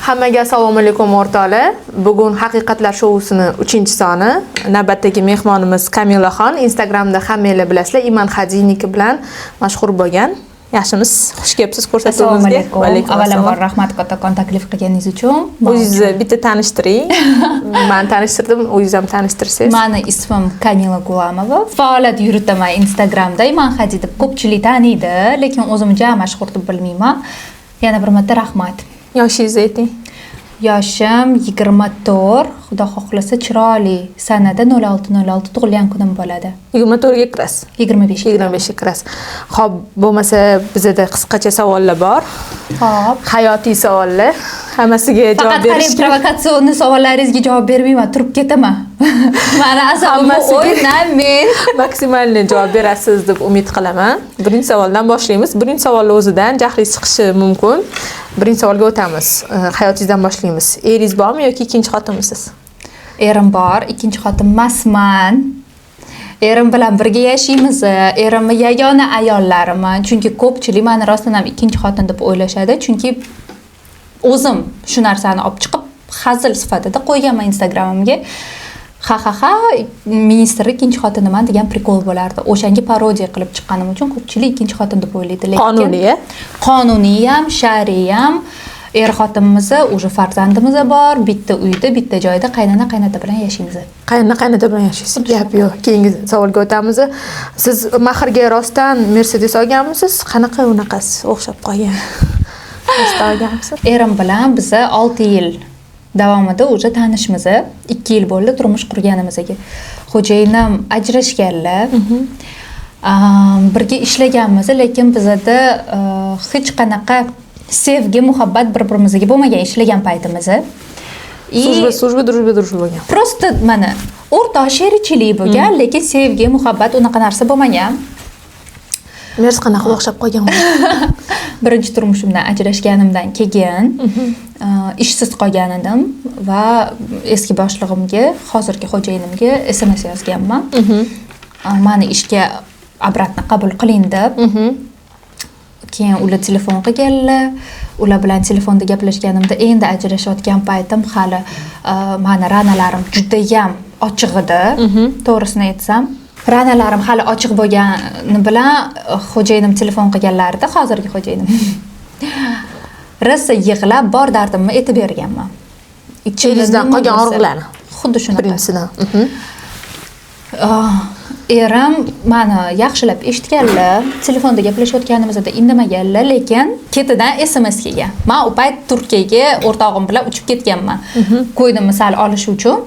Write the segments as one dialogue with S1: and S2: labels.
S1: Hammaga assalomu alaykum o'rtoqlar. Bugun Haqiqatlar shousining 3-soni. Navbatdagi mehmonimiz Kamilaxon. Instagramda hammanglar bilasizlar, Iman Hadiniki bilan mashhur bo'lgan. Yaxshimiz? Xush kelibsiz ko'rsatuvimizga.
S2: Va alaykum. Avvalambor rahmat kattakon taklif qilganingiz uchun.
S1: O'zingizni bitta tanishtiring. Men tanishtirdim, o'zingiz ham tanishtirsangiz.
S2: Meni ismim Kamila Gulamova. Faoliyat yuritaman Instagramda. Iman Hadi deb ko'pchilik taniydi, lekin o'zim juda mashhur deb bilmayman. Yana bir marta rahmat.
S1: Yoshingizni ayting.
S2: Yoshim 24, xudo xohlasa chiroyli sanada 06 tug'ilgan kunim bo'ladi.
S1: 24 ga kirasiz.
S2: 25
S1: ga kirasiz. Xo'p, bo'lmasa bizda qisqacha savollar bor.
S2: Xo'p.
S1: Hayotiy savollar. Hammasiga javob berish.
S2: Faqat provokatsion savollaringizga javob bermayman, turib ketaman. Mana asabimni o'ynab men
S1: maksimalni javob berasiz deb umid qilaman. Birinchi savoldan boshlaymiz. Birinchi savol o'zidan jahlingiz chiqishi mumkin. Birinchi savolga o'tamiz. Hayotingizdan boshlaymiz. Eringiz bormi yoki ikkinchi xotinmisiz?
S2: Erim bor, ikkinchi xotin emasman. Erim bilan birga yashaymiz. Erimni yagona ayollariman. Chunki ko'pchilik meni rostdan ham ikkinchi xotin deb o'ylashadi. Chunki o'zim shu narsani olib chiqib hazil sifatida qo'yganman Instagramimga. Ha, ministr ikkinchi xotiniman degan prikol bo'lardi. O'shanga parodiya qilib chiqqanim uchun ko'pchilik ikkinchi xotin deb o'ylaydi. Lekin qonuniy ham, shar'iy ham xotinimiz, o'sha farzandimiz bor, bitta uyda, bitta joyda qaynona-qaynota bilan yashaymiz.
S1: Qaynona-qaynota bilan yashaysiz. Gap yo'q. Keyingi savolga o'tamiz. Siz mahrga rostdan Mercedes olganmisiz? Qanaqa unaqasiz? O'xshab qolgan. Rostdan olganmisiz?
S2: Erim bilan biz 6 yil davomida o'sha tanishmiz. 2 yil bo'ldi turmush qurganimizga. Xo'jayinim ajrashganlar. Birga ishlaganmiz, lekin bizda hech qanaqa sevgi, muhabbat bir-birimizga bo'lmagan ishlagan paytimiz.
S1: Служба bo'lgan.
S2: Просто mana o'rtoq sherikchilik bo'lgan, lekin sevgi, muhabbat unaqa narsa bo'lmagan.
S1: Mers qanaqa o'xshab qolgan.
S2: Birinchi turmushimdan ajrashganimdan keyin ishsiz qolgan edim va eski boshlig'imga, hozirgi xo'jayinimga SMS yozganman. Meni ishga obratno qabul qiling deb. Keyin ular telefon qilganlar. Ular bilan telefonda gaplashganimda endi ajrashayotgan paytim hali meni ranalarim juda ham ochiq edi. To'g'risini aytsam, ranalarim hali ochiq bo'lgani bilan xo'jayinim telefon qilganlarida, hozirgi xo'jayinim. Rosa yig'lab bor dardimni aytib berganman.
S1: Ichingizdan qolgan og'riqlarni.
S2: Xuddi shunaqa.
S1: Birinchisidan.
S2: Erim meni yaxshilab eshitganlar, telefonda gaplashayotganimizda indamaganlar, lekin ketidan SMS kelgan. Men u payt Turkiyaga o'rtog'im bilan uchib ketganman. Qo'ydim misol olish uchun.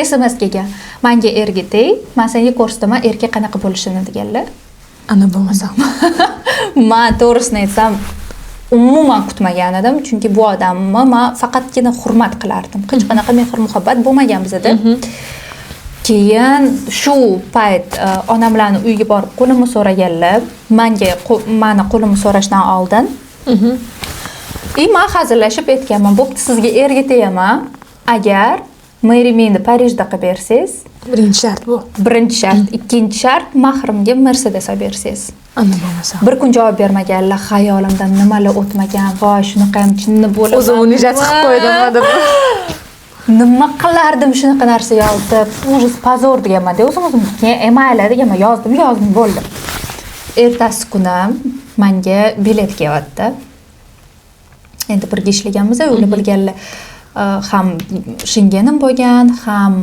S2: SMS kelgan. Menga ergitay, men senga ko'rsataman erkak qanaqa bo'lishini deganlar.
S1: Ana bo'lmasam.
S2: Men to'g'risini aytsam, umuman kutmagan edim, chunki bu odamni men faqatgina hurmat qilardim. Hech qanaqa mehr muhabbat bo'lmagan bizda. Keyin shu payt onamlarni uyiga borib qo'limni so'raganlar. Meni qo'limni so'rashdan oldin. Men hazillashib aytganman, bo'pti, sizga ergitayaman. Agar Merimeni Parijda qilib bersangiz,
S1: birinchi shart bu.
S2: Birinchi shart, ikkinchi shart mahrimga Mercedes olib bersangiz.
S1: Ana bo'lmasa.
S2: Bir kun javob bermaganlar, xayolimdan nimalar o'tmagan, voy shunaqa ham chinni bo'laman.
S1: O'zim uni jazib qo'ydim deb.
S2: Nima qilardim shunaqa narsa yozib, ужас, позор deganman-da. O'zim keyin mayli deganman, yozdim bo'ldi. Ertasi kuni menga bilet kelyapti. Endi birga ishlaganmiz, ular bilganlar. Ham shingenim bo'lgan, ham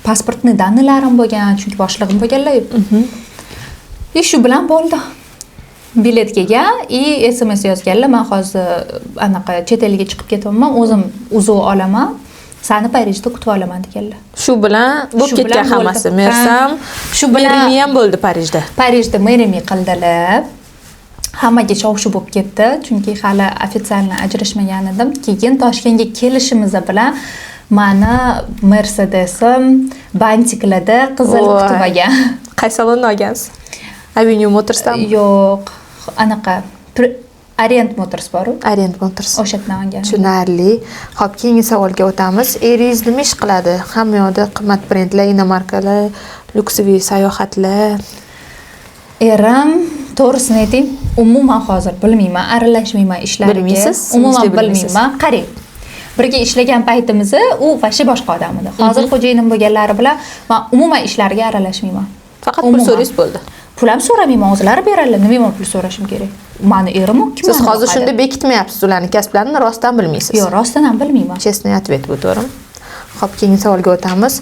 S2: pasportni danlarim bo'lgan, chunki boshlig'im bo'lganlar. Shu bilan bo'ldi. Bilet kelgan, SMS yozganlar. Men hozir anaqa chet elga chiqib ketyapman, o'zim uzuv olaman. Seni Parijda kutib olaman deganlar.
S1: Shu bilan bo'lib ketgan hammasi. Mersam,
S2: shu bilan
S1: ham bo'ldi Parijda.
S2: Parijda merimi qildilar. Hammaga shov-shuv bo'lib ketdi, chunki hali ofitsialni ajrashmagan edim. Keyin Toshkentga kelishimiz bilan meni Mercedesim bantiklarda qizil kutib olgan.
S1: Qaysi salondan olgansiz? Avenue Motors'dan?
S2: Yo'q, anaqa Orient Motors bor-ku.
S1: Orient Motors.
S2: O'shadan olgan.
S1: Tushunarli. Xo'p, keyingi savolga o'tamiz. Eringiz nima ish qiladi? Hamma yoqda qimmat brendlar, inomarkalar, lyukseviy sayohatlar.
S2: Erim, to'g'risini ayting, Umuman hozir bilmayman, aralashmayman ishlariga.
S1: Bilmaysiz?
S2: Umuman
S1: Sinchli bilmaysiz.
S2: bilmayman. Qarang. Birga ishlagan paytimizda u vashi boshqa odam edi. Hozir xo'jayinim bo'lganlari bilan men umuman ishlariga aralashmayman.
S1: Faqat pul
S2: Umuman.
S1: so'raysiz bo'ldi.
S2: Pul ham so'ramayman, o'zlari beradilar. Nima pul so'rashim kerak? Mani erim kim?
S1: Siz hozir shunda bekitmayapsiz ularning kasblarini, rostdan bilmaysiz.
S2: Yo'q, rostdan ham bilmayman.
S1: Честный ответ bu to'g'rimi? Xo'p, keyingi savolga o'tamiz.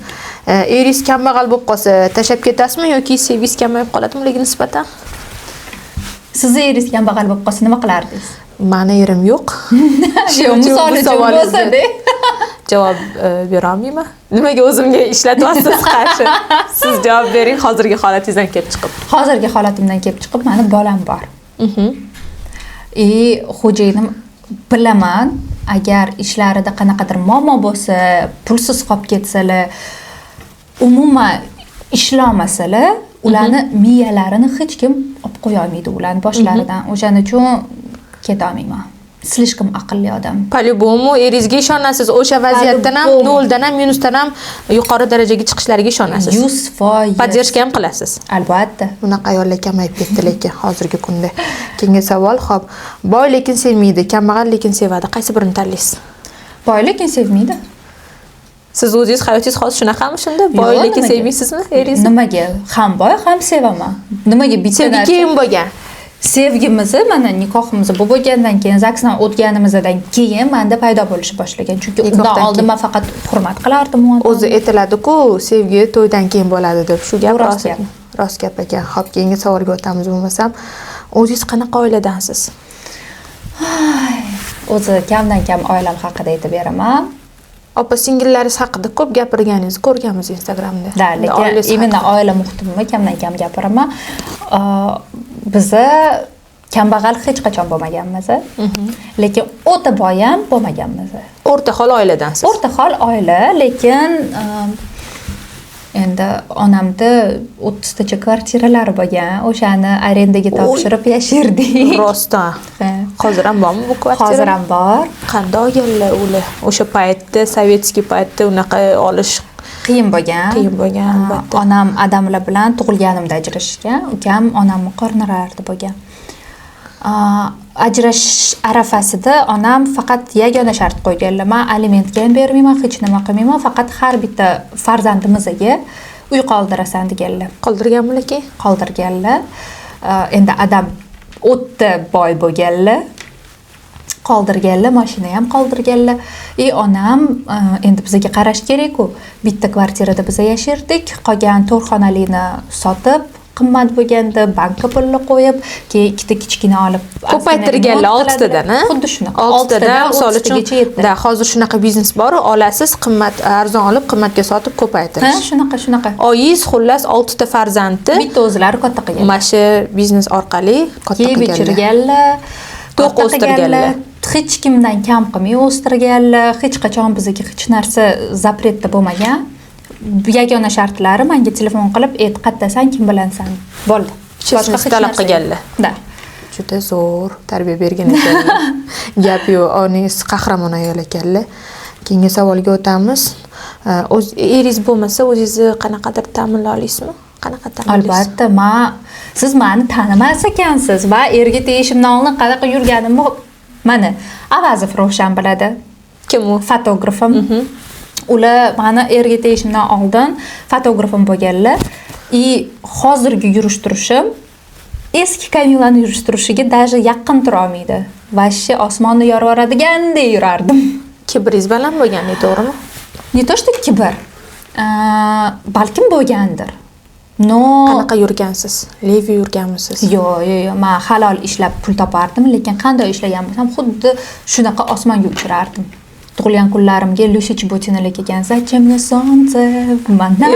S1: Eringiz kambag'al bo'lib qolsa, tashab ketasizmi yoki sevgingiz kamayib qoladimi ularga nisbatan?
S2: Sizni eringiz kambag'al bo'lib qolsa nima qilardingiz?
S1: Mani erim yo'q.
S2: Yo'q, misol uchun bo'lsa-da.
S1: Javob bera olmayman. Nimaga o'zimga ishlatyapsiz qarshi? Siz javob bering hozirgi holatingizdan kelib chiqib.
S2: Hozirgi holatimdan kelib chiqib, meni bolam bor. Xo'jayinim bilaman, agar ishlarida qanaqadir muammo bo'lsa, pulsiz qolib ketsalar, umuman ishlamasalar, ularni miyalarini hech kim olib qo'ya olmaydi ularni boshlaridan. O'shaning uchun keta olmayman. Slishkom aqlli odam.
S1: По-любому eringizga ishonasiz. O'sha vaziyatdan ham, noldan ham, minusdan ham yuqori darajaga chiqishlariga ishonasiz.
S2: 100%.
S1: Поддержка ham qilasiz.
S2: Albatta.
S1: Bunaqa ayollar kamayib ketdi lekin hozirgi kunda. Keyingi savol, xo'p. Boy lekin sevmaydi, kambag'al lekin sevadi. Qaysi birini tanlaysiz?
S2: Boy lekin sevmaydi.
S1: Siz o'zingiz hayotingiz hozir shunaqami shunda? Boy lekin sevmaysizmi eringizni?
S2: Nimaga? Ham boy, ham sevaman. Nimaga bitta
S1: Sevgi keyin bo'lgan.
S2: Sevgimiz mana nikohimiz bo'lgandan keyin, zaksdan o'tganimizdan keyin menda paydo bo'lishi boshlagan. Chunki undan oldin men faqat hurmat qilardim uni.
S1: O'zi aytiladi-ku, sevgi to'ydan keyin bo'ladi deb. Shu gap rost ekan. Rost gap ekan. Xo'p, keyingi savolga o'tamiz bo'lmasam. O'zingiz qanaqa oiladansiz?
S2: O'zi kamdan kam oilam haqida aytib beraman.
S1: Opa singillaringiz haqida ko'p gapirganingizni ko'rganmiz Instagramda.
S2: Da, lekin imенно oila muhitimda kamdan kam gapiraman. Biza kambag'al hech qachon bo'lmaganmiz. Lekin o'ta boy ham bo'lmaganmiz.
S1: O'rta xol oiladansiz.
S2: O'rta xol oila, lekin endi onamda 30 tacha kvartiralari bo'lgan. O'shani arendaga topshirib yashardik.
S1: Rostdan. Hozir ham bormi bu kvartira?
S2: Hozir ham bor.
S1: Qanday olganlar ular? O'sha paytda, sovetskiy paytda unaqa olish
S2: qiyin bo'lgan.
S1: Qiyin bo'lgan albatta.
S2: Onam adamlar bilan tug'ilganimda ajrashgan. Ukam onamni qornirardi bo'lgan. Ajrashish arafasida onam faqat yagona shart qo'yganlar. Men alimentga ham bermayman, hech nima qilmayman, faqat har bitta farzandimizga uy qoldirasan deganlar.
S1: Qoldirganmi lekin?
S2: Qoldirganlar. Endi adam o'tda boy bo'lganlar. Qoldirganlar, mashina ham qoldirganlar. Onam endi bizga qarash kerak-ku. Bitta kvartirada biz yashardik, qolgan 4 xonalini sotib, qimmat bo'lganda bankka pulni qo'yib, keyin ikkita kichkina olib
S1: ko'paytirganlar 6 tadan, ha?
S2: Xuddi shunaqa.
S1: 6 tadan misol uchun, da hozir shunaqa biznes bor, olasiz, qimmat arzon olib, qimmatga sotib ko'paytirish.
S2: Ha, shunaqa.
S1: Oyingiz xullas 6 ta farzandni
S2: bitta o'zlari katta qilgan.
S1: Mana shu biznes orqali katta qilganlar.
S2: Bichirganlar,
S1: to'q o'stirganlar.
S2: Hech kimdan kam qilmay o'stirganlar, hech qachon bizga hech narsa zapretda bo'lmagan. Yagona shartlari menga telefon qilib, qayerdasan, kim bilansan? Bo'ldi.
S1: Boshqa hech talab qilganlar.
S2: Da.
S1: Juda zo'r tarbiya bergan ekanlar. Gap yo'q, onangiz qahramon ayol ekanlar. Keyingi savolga o'tamiz. Eringiz bo'lmasa, o'zingizni qanaqadir ta'minlay olasizmi? Qanaqa ta'minlaysiz?
S2: Albatta, siz meni tanimas ekansiz va erga tegishimdan oldin qanaqa yurganimni mana Avazov Ravshan biladi.
S1: Kim u?
S2: Fotografim. Ular meni erga tegishimdan oldin fotografim bo'lganlar. Hozirgi yurish-turishim eski Kamilani yurish-turishiga даже yaqin tura olmaydi. Vashi osmonni yorvoradiganday yurardim.
S1: Kibringiz baland bo'lganda, to'g'rimi?
S2: Ne то что kibr. Balkim bo'lgandir.
S1: Qanaqa yurgansiz? Levi yurganmisiz?
S2: Yo'q, men halol ishlab pul topardim, lekin qanday ishlagan bo'lsam, xuddi shunaqa osmonga uchirardim. Tug'ilgan kunlarimga Lucy Chibotinalik ekan, "Zачем мне солнце?"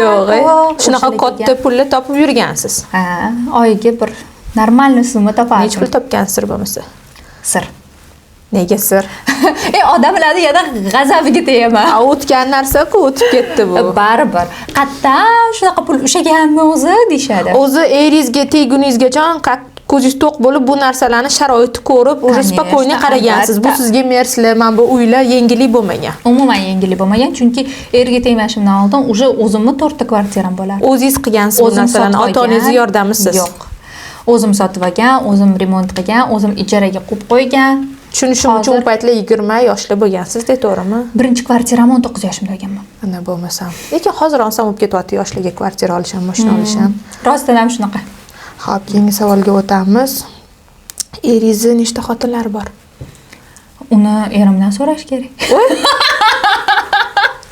S1: Yo'q, shunaqa katta pulni topib yurgansiz.
S2: Ha, oyiga bir normalniy summa topardim.
S1: Nechta pul topgansiz bo'lmasa?
S2: Sir.
S1: Nega sir?
S2: Odamlarni yana g'azabiga tegaman.
S1: O'tgan narsa-ku, o'tib ketdi bu.
S2: Baribir. Qattan shunaqa pul ushlaganmi o'zi deyshadi.
S1: O'zi eringizga teguningizgacha ko'zingiz to'q bo'lib bu narsalarni sharoitni ko'rib, o'zi spokойно qaragansiz. Bu sizga merslar, mana bu uylar yengillik bo'lmagan.
S2: Umuman yengillik bo'lmagan, chunki erga tegmashimdan oldin o'zimni 4 ta kvartiram bo'lardi.
S1: O'zingiz qilgansiz bu narsalarni, ota-onangiz yordamisiz?
S2: Yo'q. O'zim sotib olgan, o'zim remont qilgan, o'zim ijaraga qo'yib qo'ygan.
S1: Tushunishim uchun u paytlar 20 yoshli bo'lgansiz-da, to'g'rimi?
S2: Birinchi kvartiramni 19 yoshimda olganman.
S1: Ana bo'lmasam. Lekin hozir olsam olib ketyapti yoshlarga kvartira olisham, mashina olisham.
S2: Rostdan ham shunaqa.
S1: Xo'p, keyingi savolga o'tamiz. Erizni nechta xotinlari bor?
S2: Uni erimdan so'rash kerak.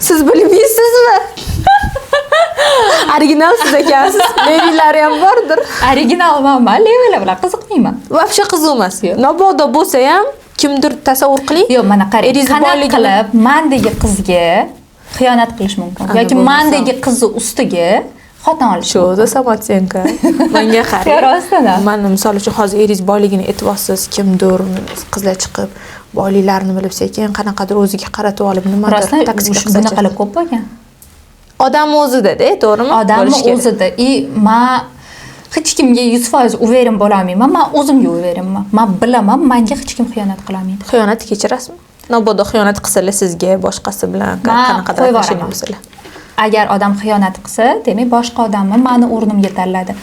S1: Siz bilmaysizmi? Originalsiz ekansiz. Levilari ham bordir.
S2: Originalman, levilar bilan qiziqmayman.
S1: Vobshe qiziq emas. Mabodo bo'lsa ham kimdir tasavvur qiling.
S2: Yo'q, mana qarang. Qanaqa qilib mandagi qizga xiyonat qilish mumkin yoki mandagi qizni ustiga xotin olish.
S1: Shu o'zi Samatsenko. Menga qarang.
S2: Rostdan.
S1: Mana misol uchun hozir eringiz boyligini aytyapsiz, kimdir qizlar chiqib boyliklarini bilib sekin qanaqadir o'ziga qaratib olib nimadir taksiga qilsa.
S2: Bunaqa qilib ko'p bo'lgan.
S1: Odam o'zida-da, to'g'rimi?
S2: Odamni o'zida. Men hech kimga 100% uverin bo'la olmayman. Men o'zimga uverinman. Men bilaman, menga hech kim xiyonat qila olmaydi.
S1: Xiyonat kechirasizmi? Mabodo xiyonat qilsalar sizga boshqasi bilan qanaqadir mashina bo'lsalar.
S2: Agar odam xiyonat qilsa, demak boshqa odamni meni o'rnimga tanladi.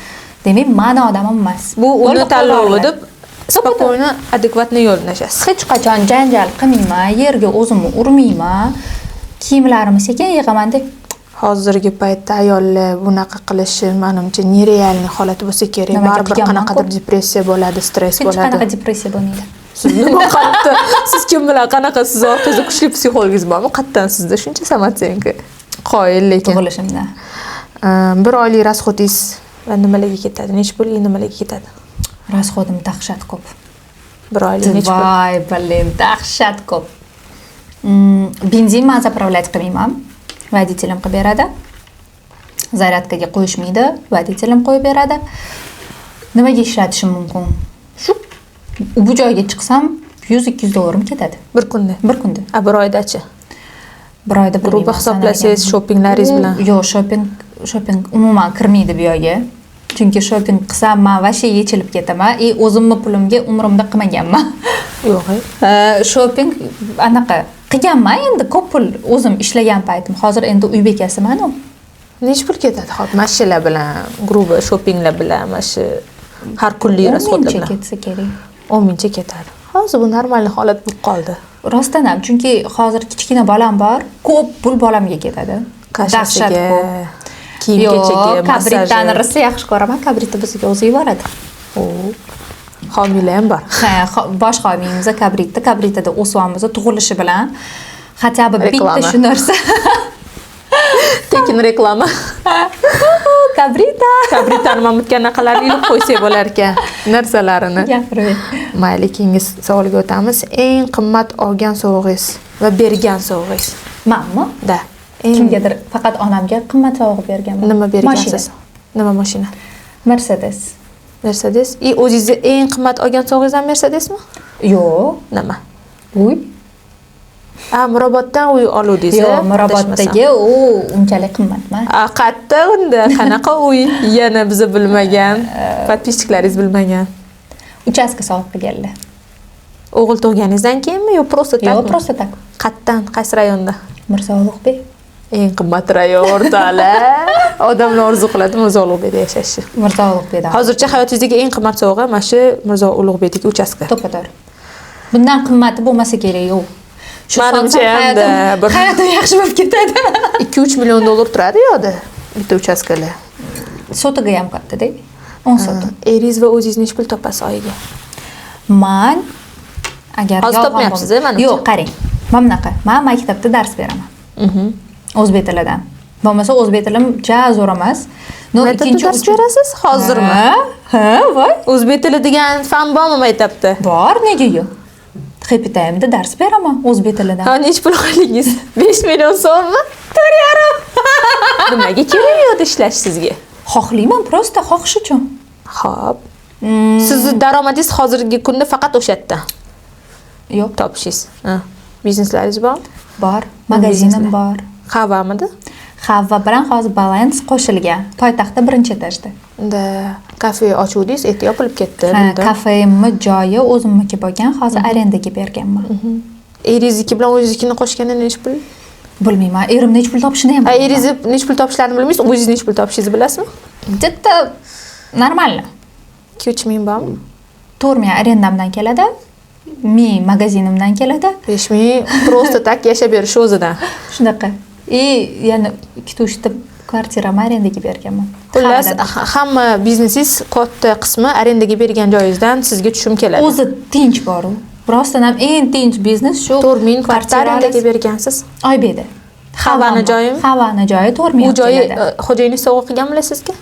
S2: Demak, meni odamim emas.
S1: Bu uni tanlovi deb spokойно, adekvatni yo'llanasiz.
S2: Hech qachon janjal qilmayman, yerga o'zimni urmayman. Kiyimlarimni sekin yig'aman-da.
S1: Hozirgi paytda ayollar bunaqa qilishi menimcha nerealniy holat bo'lsa kerak. Baribir qanaqadir depressiya bo'ladi, stress bo'ladi.
S2: Hech qanaqa depressiya bo'lmaydi.
S1: Siz nima qilibdi? Siz kim bilan qanaqa siz orqangizda kuchli psixologingiz bormi? Qattan sizda shuncha Samatsenko. Qoyil lekin.
S2: Tug'ilishimda.
S1: Bir oylik расходingiz nimalarga ketadi? Nech pulga nimalarga ketadi?
S2: Расходim dahshat ko'p.
S1: Bir oylik nech pul?
S2: Voy, blin, dahshat ko'p. Benzin men zapravlять qilmayman. Водителем qilib beradi. Zaryadkaga qo'yishmaydi, водителем qo'yib beradi. Nimaga ishlatishim mumkin? Shu bu joyga chiqsam 100-200 dollarim ketadi.
S1: Bir kunda.
S2: Bir kunda.
S1: A bir oydachi?
S2: Bir oyda
S1: Gruba hisoblasangiz shoppinglaringiz bilan.
S2: Yo'q, shopping umuman kirmaydi bu yo'ga. Chunki shopping qilsam men vashe yechilib ketaman. O'zimni pulimga umrimda qilmaganman.
S1: Yo'q.
S2: Shopping anaqa qilganman endi ko'p pul o'zim ishlagan paytim. Hozir endi uy bekasiman-ku.
S1: Nech pul ketadi hozir mashinalar bilan, gruba shoppinglar bilan, mana har kunlik расходlar bilan?
S2: 10 ketsa kerak.
S1: 10 mingcha ketadi. Hozir bu normal holat bo'lib qoldi.
S2: Rostdan ham, chunki hozir kichkina bolam bor, ko'p pul bolamga ketadi. Dahshat ko'p. Kiyim-kechakka, kabritani rosa yaxshi ko'raman. Kabritni bizga o'zi yuboradi.
S1: Homila ham bor.
S2: Ha, bosh homiyimiz kabritada o'svamiz tug'ilishi bilan хотя бы bitta shu narsa.
S1: Tekin reklama. Kabritani mamutga anaqalarni ilib qo'ysak bo'lar ekan narsalarini.
S2: Gapirib.
S1: Mayli, keyingi savolga o'tamiz. Eng qimmat olgan sovg'ingiz va bergan sovg'ingiz?
S2: Menmi?
S1: Da.
S2: Kimgadir faqat onamga qimmat sovg'a berganman.
S1: Nima bergansiz? Nima mashina?
S2: Mercedes.
S1: Mercedes. O'zingiz eng qimmat olgan sovg'ingiz ham Mercedesmi?
S2: Yo'q.
S1: Nima?
S2: Uy.
S1: Miroboddan uy oluvdingiz.
S2: Yo'q, Miroboddagi u unchalik qimmat emas.
S1: Qayerda unda? Qanaqa uy? Yana biz bilmagan, podpischiklaringiz bilmagan.
S2: Uchastka sovg'a qilganlar.
S1: O'g'il tug'ganingizdan keyinmi yo просто tak?
S2: Yo'q, просто tak.
S1: Qayerdan? Qaysi rayonda?
S2: Mirzo Ulug'bek.
S1: Eng qimmat rayon o'rtala. Odamlar orzu qiladi Mirzo Ulug'bekda yashashni.
S2: Mirzo Ulug'bekda.
S1: Hozircha hayotingizdagi eng qimmat sovg'a mana shu Mirzo Ulug'bekdagi uchastka.
S2: To'pato'g'ri. Bundan qimmati bo'lmasa kerak, yo'q.
S1: Menimcha hamda bir
S2: hayotim yaxshi bo'lib ketadi.
S1: 2-3 million dollar turadi yo'da bitta uchastkalar.
S2: Sotiga ham katta-da. 10 sot.
S1: Eringiz va o'zingiz nech pul topasiz oyiga?
S2: Men agar
S1: hozir topmayapsiz, menimcha.
S2: Yo'q, qarang. Mana bunaqa. Men maktabda dars beraman. O'zbek tilidan. Bo'lmasa o'zbek tilim ja zo'r emas.
S1: Ikkinchi dars berasiz hozirmi?
S2: Ha, voy.
S1: O'zbek tili degan fan bormi maktabda?
S2: Bor, nega yo'q? Happy Time'da dars beraman o'zbek tilidan.
S1: Ha, nech pul olingiz? 5 million so'mmi? 4,5. Nimaga kerak yo'q ishlash sizga?
S2: Xohlayman, prosta xohish uchun.
S1: Xo'p. Sizning daromadingiz hozirgi kunda faqat o'shatdan.
S2: Yo'q,
S1: topishingiz. Ha. Bizneslaringiz bormi?
S2: Bor. Magazinim bor.
S1: Havvamidi?
S2: Havva bilan hozir balans qo'shilgan. Poytaxtda birinchi etajda.
S1: Unda kafe ochuvdingiz, endi yopilib ketdi.
S2: Kafemni joyi o'zimniki bo'lgan, hozir arendaga berganman.
S1: Eringizniki bilan o'zingiznikini qo'shganda nech pul?
S2: Bilmayman. Erim nech pul topishini ham bilmayman.
S1: Eringiz nech pul topishlarini bilmaysiz, o'zingiz nech pul topishingizni bilasizmi?
S2: Bitta normal.
S1: 2-3 ming bormi?
S2: 4 ming arendamdan keladi. 1000 magazinimdan keladi.
S1: 5 ming просто так yashab berish o'zidan.
S2: Shunaqa. Yana 2-3 ta kvartirani arendaga berganman.
S1: Xullas, hamma biznesingiz katta qismi arendaga bergan joyingizdan sizga tushum keladi.
S2: O'zi tinch bor-u. Rostdan ham eng tinch biznes shu
S1: 4 ming kvartira arendaga bergansiz.
S2: Oybeda.
S1: Havani joyimi?
S2: Havani joyi 4 ming.
S1: U joyi xo'jayiningiz sovg'a qilganmi sizga?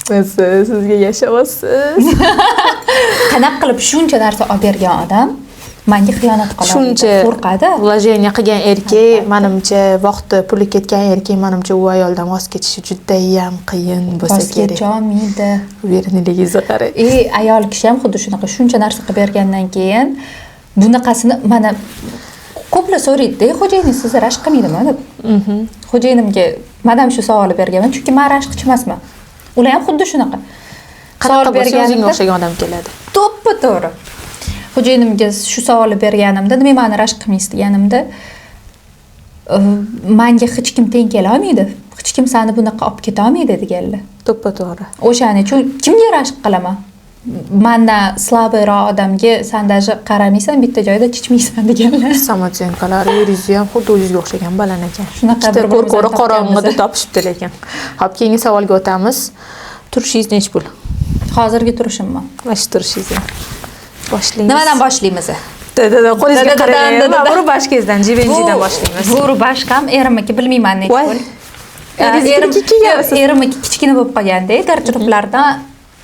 S1: Sizga yashamaysiz.
S2: Qanaqa qilib shuncha narsa olib bergan odam menga xiyonat qiladi.
S1: Shuncha
S2: qo'rqadi.
S1: Vложение qilgan erkak, menimcha vaqti puli ketgan erkak, menimcha u ayoldan voz kechishi juda ham qiyin bo'lsa kerak.
S2: Voz kecholmaydi.
S1: Verilligingizni qarang.
S2: Ayol kishi ham xuddi shunaqa shuncha narsa qilib bergandan keyin bunaqasini mana ko'plar so'raydi, xo'jayiningiz sizni rashk qilmaydimi deb. Xo'jayinimga men ham shu savolni berganman, chunki men rashkchi emasman. Ular ham xuddi shunaqa.
S1: Qanaqa bo'lsa o'zingga o'xshagan odam keladi.
S2: To'ppa-to'g'ri. Xo'jayinimga shu savolni berganimda, nima meni rashk qilmaysiz deganimda, menga hech kim teng kela olmaydi. Hech kim seni bunaqa olib keta olmaydi deganlar.
S1: To'ppa-to'g'ri.
S2: O'shaning uchun kimga rashk qilaman? Mendan slabiyroq odamga sen даже qaramaysan, bitta joyda chichmaysan deganlar.
S1: Samotsenkalar yurizi ham xuddi o'zingizga o'xshagan balan ekan.
S2: Shunaqa bir
S1: ko'r-ko'ra qorong'ida topishibdi lekin. Xo'p, keyingi savolga o'tamiz. Turishingiz necha pul?
S2: Hozirgi turishimmi?
S1: Mana shu turishingizni. Boshlaymiz.
S2: Nimadan boshlaymiz?
S1: Qo'lingizga qarang. Mana rubashkangizdan, jivenjidan boshlaymiz.
S2: Bu rubashkam erimniki bilmayman necha pul. Erimniki kichkina bo'lib qolganda, garderoblardan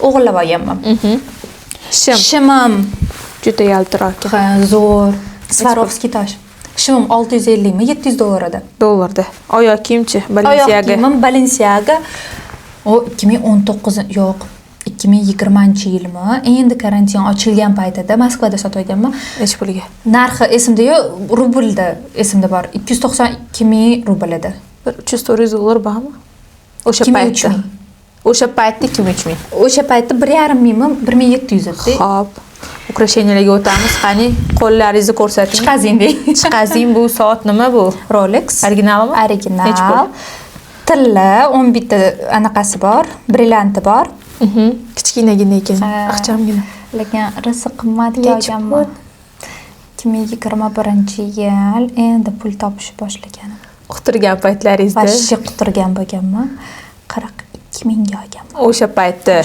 S2: o'g'irlab olganman. Shimim
S1: juda yaltiroq.
S2: Ha, zo'r. Swarovski tosh. Shimim 650 mi, 700 dollarda.
S1: Dollarda. Oyoq kiyimchi Balenciaga.
S2: Oyoq kiyimim Balenciaga. O 2019 yo'q. 2020-yilmi? Endi karantin ochilgan paytida Moskvada sotib olganman.
S1: Necha pulga?
S2: Narxi esimda yo'q, rublda esimda bor. 292 ming rubl edi.
S1: 300-400 dollar bormi? O'sha paytda. O'sha paytda 2-3 ming.
S2: O'sha paytda 1,5 mingmi, 1700 edi.
S1: Xo'p. Ukrasheniyalarga o'tamiz. Qani, qo'llaringizni ko'rsating.
S2: Chiqazing deng.
S1: Chiqazing, bu soat nima bu?
S2: Rolex.
S1: Originalmi?
S2: Original.
S1: Necha pul?
S2: Tilla 11 ta anaqasi bor, brillianti bor.
S1: Kichkinagina ekan, ixchamgina.
S2: Lekin rizq qimmatga olganman. 2021-yil endi pul topish boshlaganim.
S1: Quturgan paytlaringizda.
S2: Vashshi quturgan bo'lganman. 42 mingga olganman.
S1: O'sha paytda.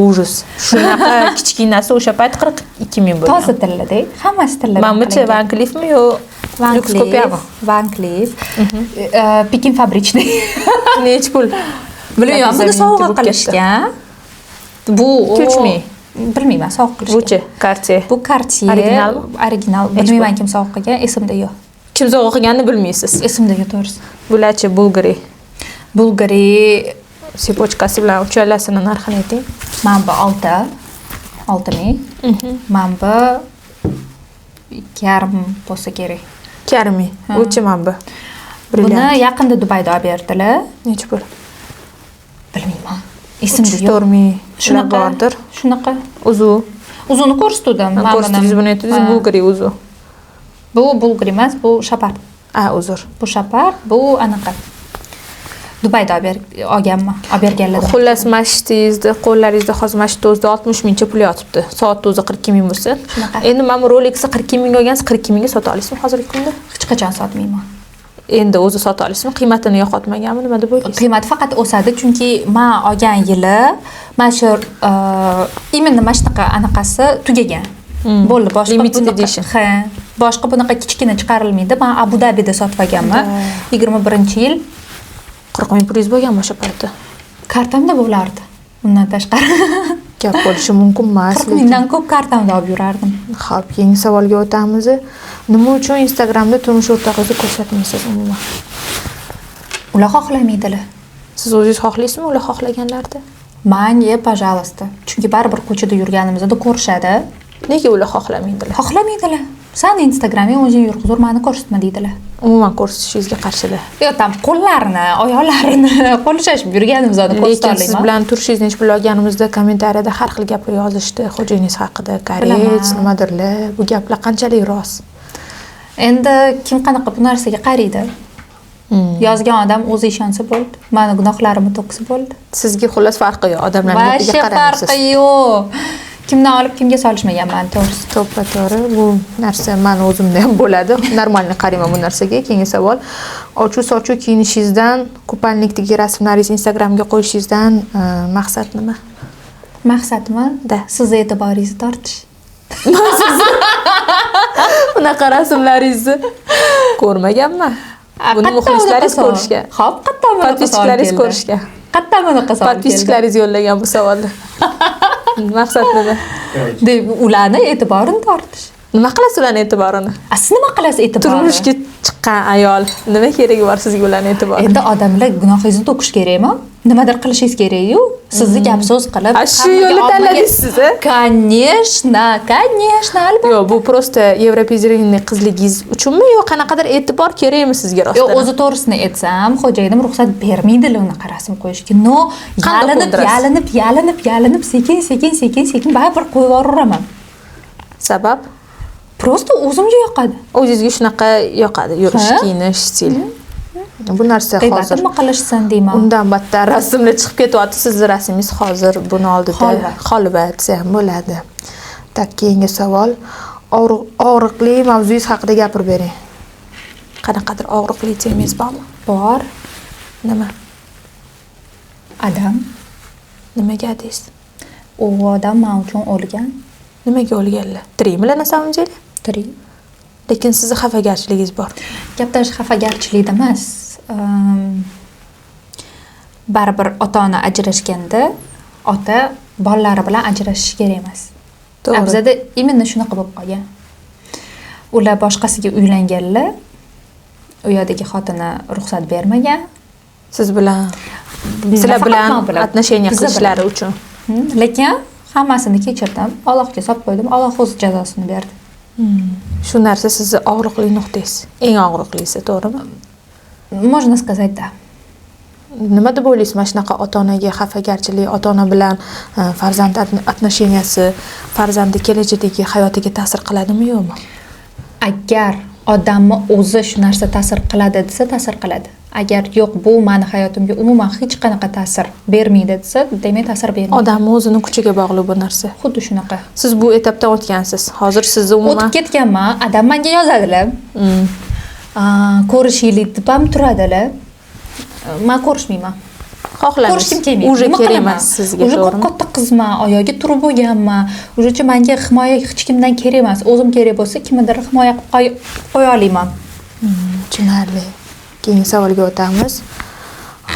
S1: Ujus. Shunaqa kichkinasi o'sha payt 42 ming bo'lgan.
S2: Toza tillada, hammasi tillada.
S1: Manimcha Van Cleef'mi yo Lux Copia'mi?
S2: Van Cleef. Pekin fabrichniy.
S1: Necha pul?
S2: Bilmayman, buni sovg'a qilishgan. Bu
S1: 3 ming.
S2: Bilmayman, sovg'a qilishgan.
S1: Buchi, Cartier.
S2: Bu Cartier.
S1: Originalmi?
S2: Original. Bilmayman kim sovg'a qilgan, esimda yo'q.
S1: Kim sovg'a qilganini bilmaysiz.
S2: Esimda yo'q to'g'risi.
S1: Bularchi Bulgari.
S2: Bulgari
S1: sepochkasi bilan uchalasini narxini ayting.
S2: Mana bu 6 ming. Mana bu 2,5 bo'lsa kerak.
S1: 2,5 ming. Uchi mana bu.
S2: Buni yaqinda Dubayda olib berdilar.
S1: Necha pul?
S2: Bilmayman. Esimda yo'q.
S1: 4 ming.
S2: Shunaqa bordir. Shunaqa. Uzuni ko'rsatdim.
S1: Mana ko'rsatdingiz buni aytdingiz, Bulgari uzu.
S2: Bu Bulgari emas, bu shapar.
S1: Uzr.
S2: Bu shapar, bu anaqa. Dubayda olganman, olib berganlar.
S1: Xullas, mashitingizni, qo'llaringizda hozir mashit o'zida 60 mingcha pul yotibdi. Soat o'zi 42 ming bo'lsa. Endi mana bu Rolexni 42 mingga olgansiz, 42 mingga sota olasizmi hozirgi kunda?
S2: Hech qachon sotmayman.
S1: Endi o'zi sota olasizmi? Qiymatini yo'qotmaganmi, nima deb o'ylaysiz?
S2: Qiymati faqat o'sadi, chunki men olgan yili mana shu именно mana shunaqa anaqasi tugagan. Bo'ldi, boshqa
S1: limited edition.
S2: Ha, boshqa bunaqa kichkina chiqarilmaydi. Men Abu Dabida sotib olganman 21-yil.
S1: 40 ming pulingiz bo'lganmi o'sha paytda?
S2: Kartamda bo'lardi. Undan tashqari.
S1: Gap bo'lishi mumkin emas.
S2: 40 mingdan ko'p kartamda olib yurardim.
S1: Xo'p, keyingi savolga o'tamiz. Nima uchun Instagramda turmush o'rtog'ingizni ko'rsatmaysiz umuman?
S2: Ular xohlamaydilar.
S1: Siz o'zingiz xohlaysizmi ular xohlaganlarda?
S2: Menga, pожалуйста. Chunki baribir ko'chada yurganimizda ko'rishadi.
S1: Nega ular xohlamaydilar?
S2: Xohlamaydilar. Sen Instagramga o'zing yurg'izur, meni ko'rsatma deydilar.
S1: Umuman ko'rsatishingizga qarshilar.
S2: Yo'q, tam qo'llarini, oyoqlarini qo'lishib yurganimizda ko'rsata olmayman.
S1: Lekin siz bilan turishingizni necha pul olganimizda kommentariyada har xil gaplar yozishdi. Xo'jayingiz haqida, koreys, nimadirlar. Bu gaplar qanchalik rost?
S2: Endi kim qanaqa bu narsaga qaraydi? Yozgan odam o'zi ishonsa bo'ldi. Meni gunohlarimni to'ksa bo'ldi.
S1: Sizga xullas farqi yo'q, odamlarning gapiga
S2: Vashcha
S1: qaramasiz.
S2: farqi yo'q. Kimdan olib kimga solishmaganman, to'g'risi.
S1: To'ppa-to'g'ri, bu narsa meni o'zimda ham bo'ladi. Normalniy qarayman bu narsaga. Keyingi savol. Ochuv-sochuv kiyinishingizdan, kupalnikdagi rasmlaringizni Instagramga qo'yishingizdan maqsad nima?
S2: Maqsadmi? Siz e'tiboringizni tortish.
S1: Unaqa rasmlaringizni ko'rmaganman. Buni muxlislaringiz ko'rishgan.
S2: Xo'p, qattan buni
S1: Podpischiklaringiz ko'rishgan.
S2: Qattan buni qilib
S1: Podpischiklaringiz yo'llagan bu savolni. Maqsad nima?
S2: Deb ularni e'tiborini tortish.
S1: Nima qilasiz ularning e'tiborini?
S2: Siz nima qilasiz e'tiborini?
S1: Turmushga chiqqan ayol, nima keragi bor sizga ularning e'tibori?
S2: Endi odamlar gunohingizni to'kish kerakmi? Nimadir qilishingiz kerak-ku. Sizni gap so'z qilib,
S1: shu yo'lni tanladingiz siz?
S2: Конечно, albatta.
S1: Yo'q, bu просто Yevropezerning qizligingiz uchunmi yo qanaqadir e'tibor kerakmi sizga rostdan?
S2: Yo'q, o'zi to'g'risini aytsam, xo'jayinim ruxsat bermaydilar unaqa rasm qo'yishga. No, yalinib, sekin baribir qo'yib yuboraman.
S1: Sabab?
S2: Просто o'zimga yoqadi.
S1: O'zingizga shunaqa yoqadi, yurish, kiyinish, stil. Bu narsa hozir
S2: nima qilishsin deyman.
S1: Undan battar rasmlar chiqib ketyapti. Sizning rasmingiz hozir buni oldida holva desa ham bo'ladi. Tak, keyingi savol. Og'riqli mavzungiz haqida gapirib bering. Qanaqadir og'riqli temangiz bormi?
S2: Bor.
S1: Nima?
S2: Adam.
S1: Nimaga deysiz?
S2: U odam men uchun o'lgan.
S1: Nimaga o'lganlar? Tirikmilar na samom деле?
S2: Tirik.
S1: Lekin sizni xafagarchiligingiz bor.
S2: Gaplar xafagarchilikda emas. Baribir ota-ona ajrashganda ota bolalari bilan ajrashishi kerak emas.
S1: To'g'ri.
S2: Bizda именно shunaqa bo'lib qolgan. Ular boshqasiga uylanganlar. U yerdagi xotini ruxsat bermagan. Sizlar
S1: bilan отношения qilishlari uchun.
S2: Lekin hammasini kechirdim. Allohga solib qo'ydim. Alloh o'z jazosini berdi.
S1: Shu narsa sizni og'riqli nuqtangiz. Eng og'riqlisi, to'g'rimi?
S2: Можно сказать, да.
S1: Nima deb o'ylaysiz, mana shunaqa ota-onaga xafagarchilik, ota-ona bilan farzand отношенияsi farzandi kelajakdagi hayotiga ta'sir qiladimi, yo'qmi?
S2: Agar odamni o'zi shu narsa ta'sir qiladi desa, ta'sir qiladi. Agar yo'q, bu meni hayotimga umuman hech qanaqa ta'sir bermaydi desa, demak ta'sir bermaydi.
S1: Odamning o'zining kuchiga bog'liq bu narsa.
S2: Xuddi shunaqa.
S1: Siz bu etapdan o'tgansiz. Hozir sizni umuman
S2: o'tib ketganman. Adam menga yozadilar. Ko'rishaylik deb ham turadilar. Men ko'rishmayman.
S1: xohlaymiz.
S2: Ko'rishim kelmaydi.
S1: Uje kerak emas sizga, to'g'rimi?
S2: Katta qizman, oyog'iga turib bo'lganman. O'sha menga himoya hech kimdan kerak emas. O'zim kerak bo'lsa, kimnidir himoya qilib qo'ya olaman.
S1: Tushunarli. Keyingi savolga o'tamiz.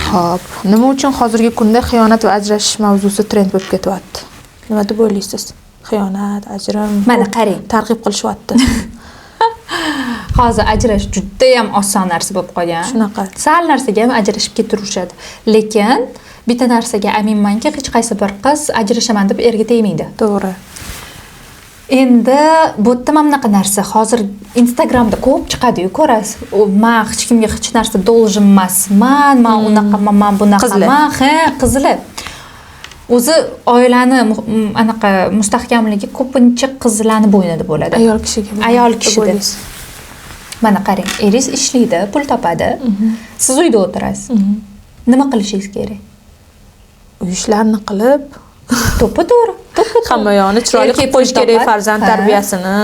S1: Xo'p, nima uchun hozirgi kunda xiyonat va ajrashish mavzusi trend bo'lib ketyapti? Nima deb o'ylaysiz? Xiyonat, ajrim,
S2: Mana qarang,
S1: targ'ib qilishyapti.
S2: Hozir ajrash juda ham oson narsa bo'lib qolgan.
S1: Shunaqa.
S2: Sal narsaga ham ajrashib ketaverishadi. Lekin bitta narsaga aminmanki, hech qaysi bir qiz ajrashaman deb erga tegmaydi.
S1: To'g'ri.
S2: Endi bu yerda ham bunaqa narsa hozir Instagramda ko'p chiqadi-yu, ko'rasiz. Men hech kimga hech narsa должен emasman, men unaqaman, men bunaqaman, qizlar. O'zi oilani anaqa mustahkamligi ko'pincha qizlarning bo'ynida bo'ladi. Ayol kishida. Mana qarang, eringiz ishlaydi, pul topadi. Siz uyda o'tirasiz. Nima qilishingiz kerak?
S1: Uy ishlarni qilib,
S2: to'g'ri.
S1: hamma yo'qni chiroyli qilib qo'yish kerak, farzand tarbiyasini.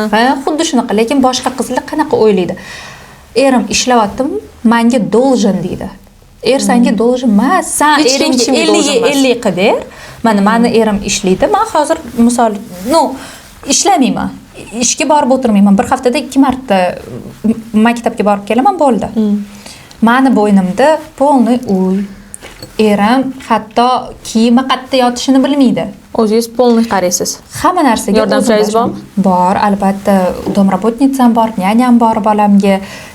S2: Xuddi shunaqa, lekin boshqa qizlar qanaqa o'ylaydi? Erim ishlayaptim, menga должен deydi. Senga должен emas, sen eringga 50 qildir. Mana meni erim ishlaydi. Men hozir misol, ishlamayman. Ishga borib o'tirmayman. Bir haftada 2 marta maktabga borib kelaman, bo'ldi. Meni bo'ynimda polniy uy. Erim hatto kiyimi qayerda yotishini bilmaydi.
S1: O'zingiz polniy qaraysiz.
S2: Hamma narsaga
S1: yordamchingiz bormi?
S2: Bor, albatta, domrabotnitsam bor, nyanyam bor bolamga.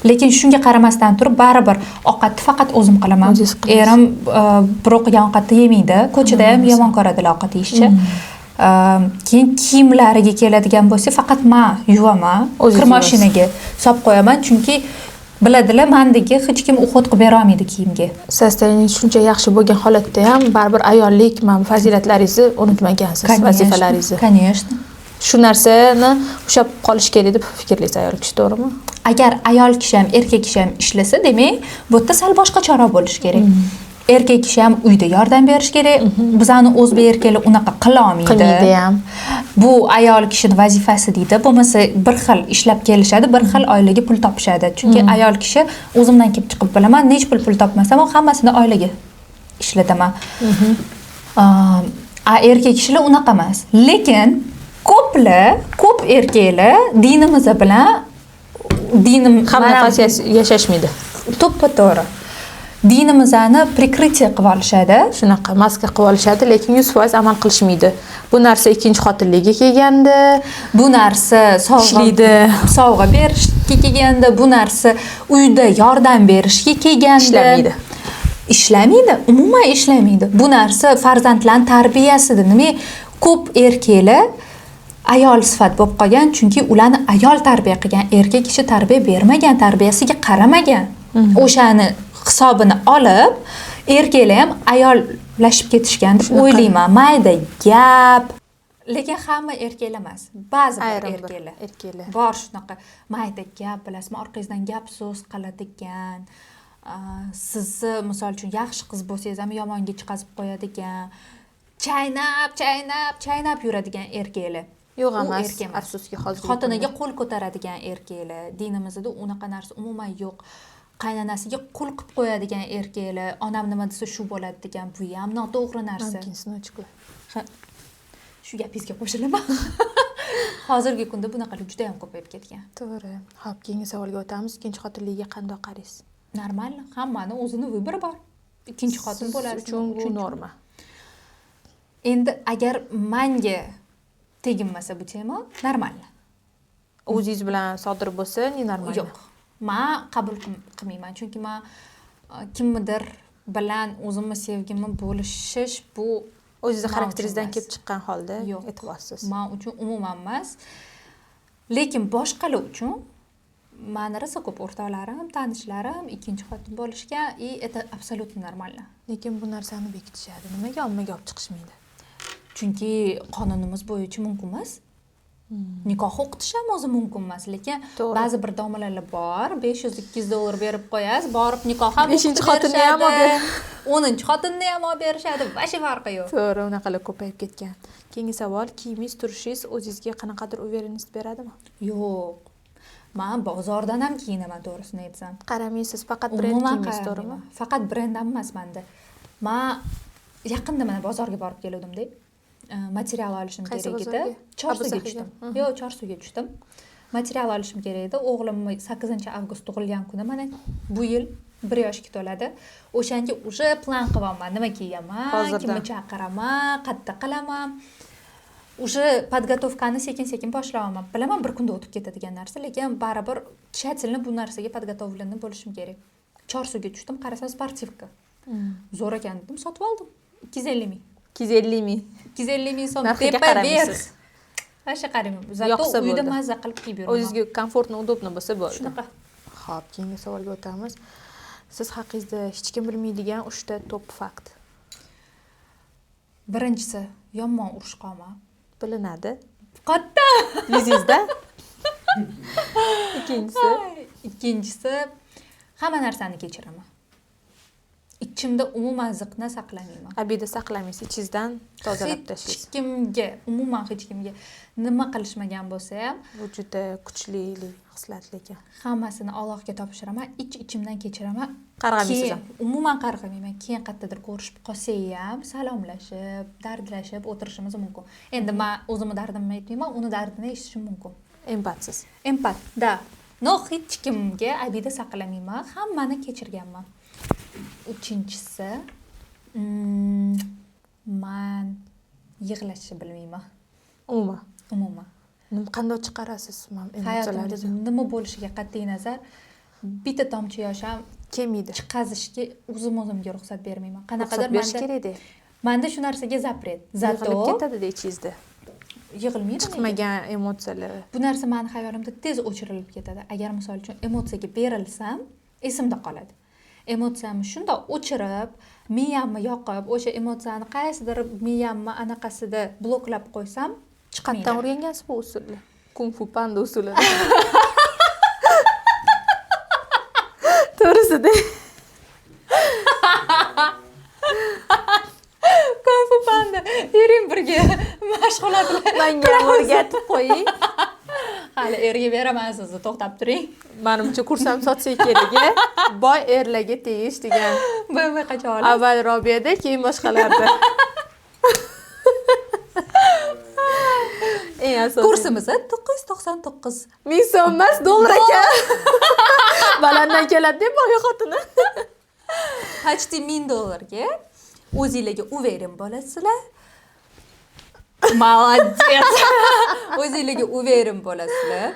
S2: Lekin shunga qaramasdan turib baribir ovqatni faqat o'zim qilaman. Erim bir o'qigan ovqatni yemaydi. Ko'chada ham yomon ko'radilar ovqat yeyishni. Keyin kiyimlariga keladigan bo'lsa, faqat men yuvaman, kir mashinaga solib qo'yaman, chunki biladilar, mendagi hech kim o'xot qilib bera olmaydi kiyimga.
S1: Sostoyingiz shuncha yaxshi bo'lgan holatda ham baribir ayollik fazilatlaringizni unutmagansiz, vazifalaringizni.
S2: Конечно.
S1: shu narsani ushlab qolish kerak deb fikrlaysiz ayol kishi, to'g'rimi?
S2: Agar ayol kishi ham erkak kishi ham ishlasa, demak, bu yerda sal boshqacharoq bo'lishi kerak. Erkak kishi ham uyda yordam berish kerak. Bizani o'zbek erkaklar unaqa qila olmaydi.
S1: Qilmaydi ham.
S2: Bu ayol kishining vazifasi deydi. Bo'lmasa bir xil ishlab kelishadi, bir xil oilaga pul topishadi. Chunki ayol kishi o'zimdan kelib chiqib bilaman, nech pul topmasam, hammasini oilaga ishlataman. Erkak kishilar unaqa emas. Lekin ko'p erkaklar dinimiz bilan
S1: Hamma nafas yashashmaydi.
S2: To'ppa-to'g'ri. Dinimizni prikritsiya qilib olishadi.
S1: Shunaqa maska qilib olishadi, lekin 100% amal qilishmaydi. Bu narsa ikkinchi xotinligiga kelganda,
S2: bu narsa sovg'a berishga kelganda, bu narsa uyda yordam berishga kelganda ishlamaydi, umuman ishlamaydi. Bu narsa farzandlarning tarbiyasida. Nima? Ko'p erkaklar ayol sifat bo'lib qolgan, chunki ularni ayol tarbiya qilgan, erkak kishi tarbiya bermagan, tarbiyasiga qaramagan. O'shani hisobini olib, erkaklar ham ayollashib ketishgan deb o'ylayman. Mayda gap. Lekin hamma erkaklar emas. Ba'zi erkaklar bor shunaqa mayda gap, bilasizmi, orqangizdan gap so'z qiladigan. Sizni misol uchun yaxshi qiz bo'lsangiz ham yomonga chiqazib qo'yadigan. Chaynab yuradigan erkaklar.
S1: Yo'q emas, afsuski hozir.
S2: Xotiniga qo'l ko'taradigan erkaklar. Dinimizda unaqa narsa umuman yo'q. Qaynonasiga qo'l qilib qo'yadigan erkaklar, onam nima desa shu bo'ladi degan, bu ham noto'g'ri narsa. Shu gapingizga qo'shilaman. Hozirgi kunda bunaqalar juda ham ko'payib ketgan.
S1: To'g'ri. Xo'p, keyingi savolga o'tamiz. Ikkinchi xotinligiga qanday qaraysiz?
S2: Normal, hammani o'zini vibri bor. Ikkinchi xotin bo'ladi
S1: uchun bu norma.
S2: Endi agar menga teginmasa bu tema, normal.
S1: O'zingiz bilan sodir bo'lsa, normal.
S2: Yo'q. Men qabul qilmayman, chunki men kimnidir bilan o'zimni sevgimni bo'lishish bu
S1: o'zingizning xarakteringizdan kelib chiqqan holda e'tiborsiz.
S2: Men uchun umuman emas. Lekin boshqalar uchun meni rosa ko'p o'rtoqlarim, tanishlarim ikkinchi xotin bo'lishgan, это абсолютно нормально.
S1: Lekin bu narsani bekitishadi. Nimaga ommaga olib chiqishmaydi?
S2: Chunki qonunimiz bo'yicha mumkin emas. Nikoh o'qitish ham o'zi mumkin emas, lekin ba'zi bir domlalar bor, $500-200 berib qo'yasiz, borib nikoh ham
S1: 5-xotinni ham olib
S2: 10-xotinni ham olib berishadi, vashi farqi yo'q.
S1: To'g'ri, unaqalar ko'payib ketgan. Keyingi savol, kiyimingiz, turishingiz o'zingizga qanaqadir uverенность beradimi?
S2: Yo'q. Men bozordan ham kiyinaman, to'g'risini aytsam.
S1: Qaramaysiz, faqat brend kiymaysiz, to'g'rimi?
S2: Faqat brendam emas menda. Men yaqinda mana bozorga borib keldim-da. Material olishim kerak edi. Chorsuga tushdim. Yo'q, Chorsuga tushdim. Material olishim kerak edi. O'g'lim 8-avgust tug'ilgan kuni, mana bu yil 1 yoshga to'ladi. O'shanga уже plan qilyapman, nima kiyaman, kimni chaqiraman, qayerda qilaman. Уже подготовкani sekin-sekin boshlayapman. Bilaman, bir kunda o'tib ketadigan narsa, lekin baribir tshatelно bu narsaga подготовленный bo'lishim kerak. Chorsuga tushdim, qarasam sportivka. Zo'r ekan dedim, sotib oldim. 250 ming.
S1: 250 ming.
S2: 250 ming so'm deb berasiz. Vasha qarayman. Zato uyda mazza qilib kiyib yuraman.
S1: O'zingizga komfortno, udobno bo'lsa bo'ldi.
S2: Shunaqa.
S1: Xo'p, keyingi savolga o'tamiz. Siz haqingizda hech kim bilmaydigan 3 ta top fakt.
S2: Birinchisi, yomon urishqonman.
S1: Bilinadi.
S2: Qatta.
S1: Yuzingizda. Ikkinchisi,
S2: hamma narsani kechiraman. Ichimda umuman ziqna saqlamayman.
S1: Abida saqlamaysiz, ichingizdan tozalab tashlaysiz.
S2: Hech kimga, umuman hech kimga nima qilishmagan bo'lsa ham,
S1: bu juda kuchli xislat lekin.
S2: Hammasini Allohga topshiraman, ichimdan kechiraman.
S1: Qarg'amaysiz ham.
S2: Umuman qarg'amayman. Keyin qayerdadir ko'rishib qolsak ham, salomlashib, dardlashib o'tirishimiz mumkin. Endi men o'zimning dardimni aytmayman, uni dardini eshitishim mumkin.
S1: Empatsiz.
S2: Empat, da. No, hech kimga abida saqlamayman, hammani kechirganman. Uchinchisi, men yig'lashni bilmayman. Umuman.
S1: Qanday chiqarasiz
S2: emotsiyalaringizni? Nima bo'lishiga qat'iy nazar, bitta tomchi yosh ham
S1: kelmaydi.
S2: Chiqazishga o'zimga ruxsat bermayman. Qanaqadir menda shu narsaga zapret.
S1: Zato yig'ilib ketadi-da ichingizda.
S2: Yig'ilmaydi.
S1: Chiqmagan emotsiyalar.
S2: Bu narsa meni xayolimda tez o'chirilib ketadi. Agar misol uchun emotsiyaga berilsam, esimda qoladi. Emotsiyamni shunda o'chirib, miyamni yoqib, o'sha emotsiyani qaysidir miyamni anaqasida bloklab qo'ysam,
S1: Qayerdan o'rgangansiz bu usulni? Kung fu panda usuli. To'g'risida.
S2: Kung fu panda. Yuring birga mashg'ulot bilan.
S1: Menga o'rgatib qo'ying.
S2: Hali erga beraman sizni, to'xtab turing.
S1: Menimcha kursam sotsak kerak. Boy erlarga tegish degan.
S2: Bo'lmay qachon olasiz?
S1: Avval Robiyada, keyin boshqalarda. Eng asosiy
S2: Kursimiz 999.
S1: 1000 so'm emas, dollar ekan. Balanddan keladi deb boya xotini.
S2: Почти $1000 o'zingizlarga uverim bo'lasizlar. Молодец. O'zingizlarga uverim bo'lasizlar.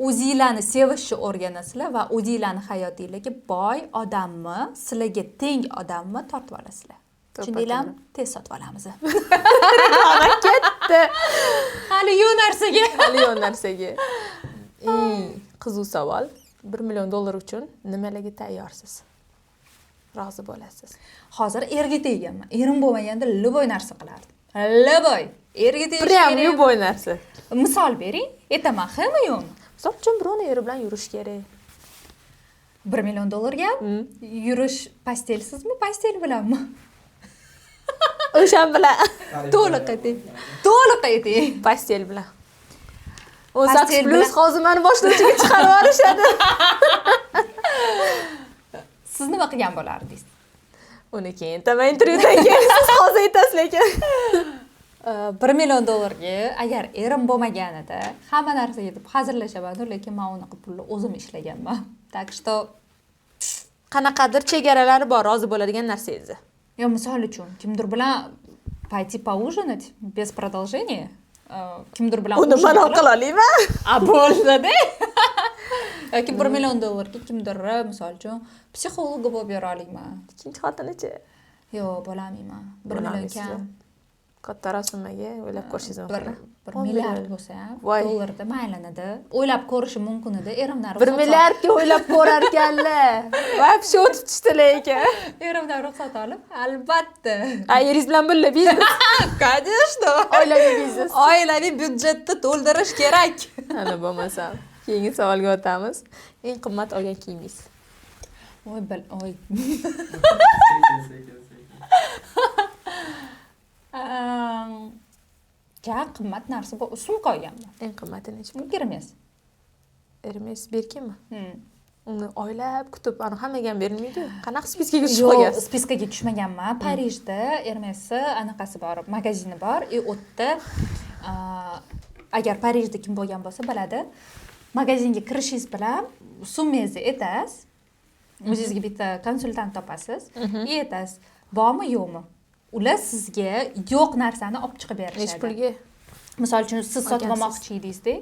S2: O'zingizlarni sevishni o'rganasizlar va o'zingizlarni hayotingizga boy odammi, sizlarga teng odammi tortib olasizlar. Tushundinglarmi? Tez sotib olamiz.
S1: Reklama ketdi.
S2: Hali yo'q narsaga.
S1: Hali yo'q narsaga. Eng qiziq savol. $1 million uchun nimalarga tayyorsiz? Rozi bo'lasiz.
S2: Hozir erga tegganman. Erim bo'lmaganda liboy narsa qilardim. Liboy. Erga tegish
S1: Prям
S2: kerak.
S1: любой narsa.
S2: Misol bering. Aytaman, hamma yo'qmi?
S1: Misol uchun birovni eri bilan yurish kerak.
S2: $1 million ga yurish postelsizmi, postel bilanmi?
S1: O'shan bilan
S2: To'liq ayting. To'liq ayting.
S1: pastel bilan.
S2: Pastel
S1: 18 plus
S2: bilan.
S1: hozir meni boshlovchiga chiqarib olishadi.
S2: Siz nima qilgan bo'lardingiz?
S1: Uni keyin aytaman intervyudan keyin siz hozir aytasiz lekin.
S2: $1 million ga agar erim bo'lmaganida hamma narsaga deb hazillashaman, lekin men unaqa pulni o'zim ishlaganman. Так что
S1: Qanaqadir chegaralari bor, rozi bo'ladigan narsangiz.
S2: yo misol uchun kimdir bilan пойти поужинать без продолжения, kimdir bilan
S1: Uni
S2: ужин
S1: man
S2: qilib-
S1: qila olaymi?
S2: A bo'ldi-da. Yoki $1 million ga kimdir misol uchun psixolog bo'lib bera olaman.
S1: Ikkinchi xotinichi.
S2: Yo'q, bo'lamayman. 1 million kam.
S1: Katta rasmga o'ylab ko'rishingiz mumkin.
S2: 1 milliard bo'lsa ham
S1: Voy.
S2: dollarda maylanadi. O'ylab ko'rishi mumkin edi. Erimdan
S1: 1 milliardga o'ylab ko'rar ekanlar. Вообще o'tib tushdilar ekan.
S2: Erimdan ruxsat olib, albatta.
S1: Ayringiz bilan birga biznes.
S2: Конечно.
S1: Oilaviy biznes.
S2: Oilaviy byudjetni to'ldirish kerak.
S1: Ana bo'lmasam. Keyingi savolga o'tamiz. Eng qimmat olgan kiyimingiz.
S2: Voy, oy. Ja, qimmat narsa bu sumka olganman.
S1: Eng qimmati necha?
S2: Bu Hermes.
S1: Hermes Birkinmi? Uni oylab kutib, ana hammaga ham berilmaydi. Qanaqa spiskaga tushib
S2: Yo'q,
S1: qolgansiz?
S2: spiskaga tushmaganman. Parijda Hermesni anaqasi bor, magazini bor. U yerda agar Parijda kim bo'lgan bo'lsa biladi, magazinga kirishingiz bilan summangizni aytasiz. O'zingizga bitta konsultant topasiz. Aytasiz, bormi, yo'qmi? Ular sizga yo'q narsani olib chiqib berishadi.
S1: Necha pulga?
S2: Misol uchun siz sotib olmoqchi edingiz-da,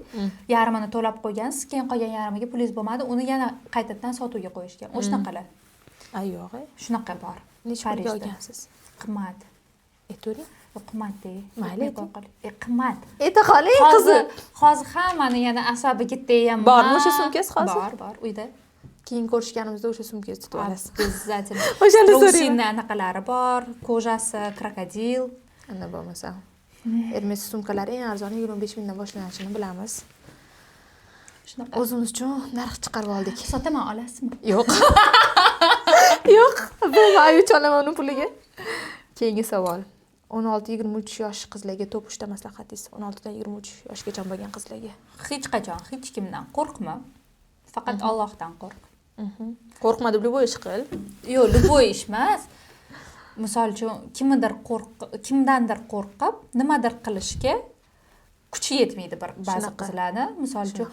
S2: yarmini to'lab qo'ygansiz, keyin qolgan yarmiga pulingiz bo'lmadi, uni yana qaytadan sotuvga qo'yishgan. O'shanaqalar.
S1: Ay yo'q.
S2: Shunaqa bor.
S1: Necha pulga olgansiz?
S2: Qimmat.
S1: Aytavering.
S2: Qimmat-da.
S1: Mayli.
S2: Qimmat.
S1: Ayta qoling, qizi.
S2: Hozir hammani yana asabiga tegayam.
S1: Bormi o'sha sumkangiz hozir?
S2: Bor, uyda.
S1: Keyin ko'rishganimizda o'sha sumkangizni tutib olasiz.
S2: Обязательно.
S1: O'shani so'rayman.
S2: Trusinni anaqalari bor, kojasi, krokodil.
S1: Ana bo'lmasam. Hermes sumkalari eng arzoni 25 mingdan boshlanishini bilamiz.
S2: Shunaqa.
S1: O'zimiz uchun narx chiqarib oldik.
S2: Sotaman, olasizmi?
S1: Yo'q. Yo'q, bo'lmaydi, olaman uni puliga. Keyingi savol. 16-23 yosh qizlarga to'pishda maslahatingiz. 16 dan 23 yoshgacha bo'lgan qizlarga.
S2: Hech qachon hech kimdan qo'rqma. Faqat Allohdan qo'rq.
S1: Qo'rqma deb любой ish qil.
S2: Yo'q, любой ish emas. Misol uchun kimdandir qo'rqib, nimadir qilishga kuchi yetmaydi ba'zi qizlarni. Misol uchun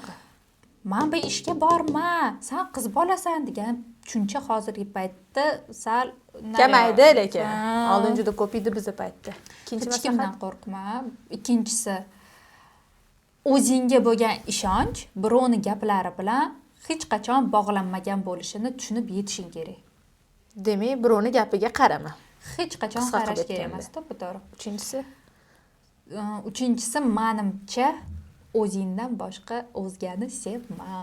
S2: men bu ishga borma, sen qiz bolasan degan tushuncha hozirgi paytda sal
S1: kamaydi lekin. Oldin juda ko'p edi bizga paytda. Ikkinchi
S2: hech kimdan qo'rqma. Ikkinchisi o'zingga bo'lgan ishonch, birovni gaplari bilan hech qachon bog'lanmagan bo'lishini tushunib yetishing kerak.
S1: Demak, birovni gapiga qarama.
S2: Hech qachon qarash kerak emas, to'g'ri. Uchinchisi, menimcha, o'zingdan boshqa o'zgani sevma.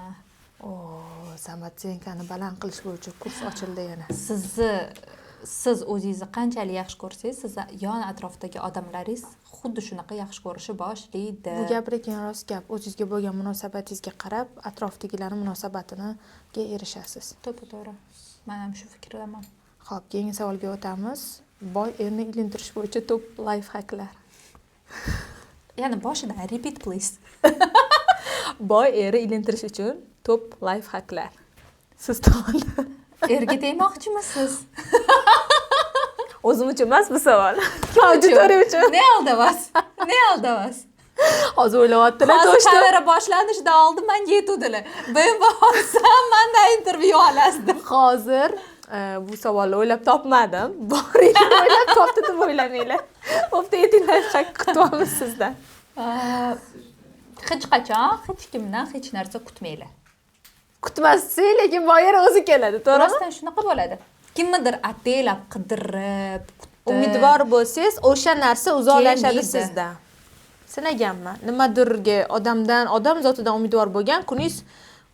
S1: Samatsenkani baland qilish bo'yicha kurs ochildi yana.
S2: Sizni siz o'zingizni qanchalik yaxshi ko'rsangiz, siz yon atrofdagi odamlaringiz xuddi shunaqa yaxshi ko'rishi boshlaydi.
S1: Bu gapirgan rost gap. O'zingizga bo'lgan munosabatingizga qarab, atrofdagilarning munosabatiga erishasiz.
S2: To'g'ri. Men ham shu fikrdaman.
S1: Xo'p, keyingi savolga o'tamiz. Boy erni iylantirish bo'yicha top life hacklar.
S2: Yana boshidan repeat please.
S1: Boy eri iylantirish uchun top life hacklar. Siz tomonda.
S2: Erga tegmoqchimisiz?
S1: O'zim uchun emas bu savol. Auditoriya uchun.
S2: Ne aldavas?
S1: Hozir o'ylayaptilar,
S2: Hozir
S1: to'shdi.
S2: kamera boshlanishidan oldin menga yetuvdilar. Men bo'lsam mendan intervyu olasdim.
S1: Hozir bu savolni o'ylab topmadim. Boringlar o'ylab topdi deb o'ylamanglar. Bo'pti, yetinglar, kutyapmiz sizdan.
S2: Hech qachon hech kimdan hech narsa kutmanglar.
S1: Kutmassiz, lekin boyer o'zi keladi, to'g'rimi?
S2: Rostdan shunaqa bo'ladi. Kimnidir ataylab, qidirib, kutib.
S1: Umidvor bo'lsangiz, o'sha narsa uzoqlashadi
S2: Kelmaydi.
S1: sizdan. Sinaganman. Nimadirga odam zotidan umidvor bo'lgan kuningiz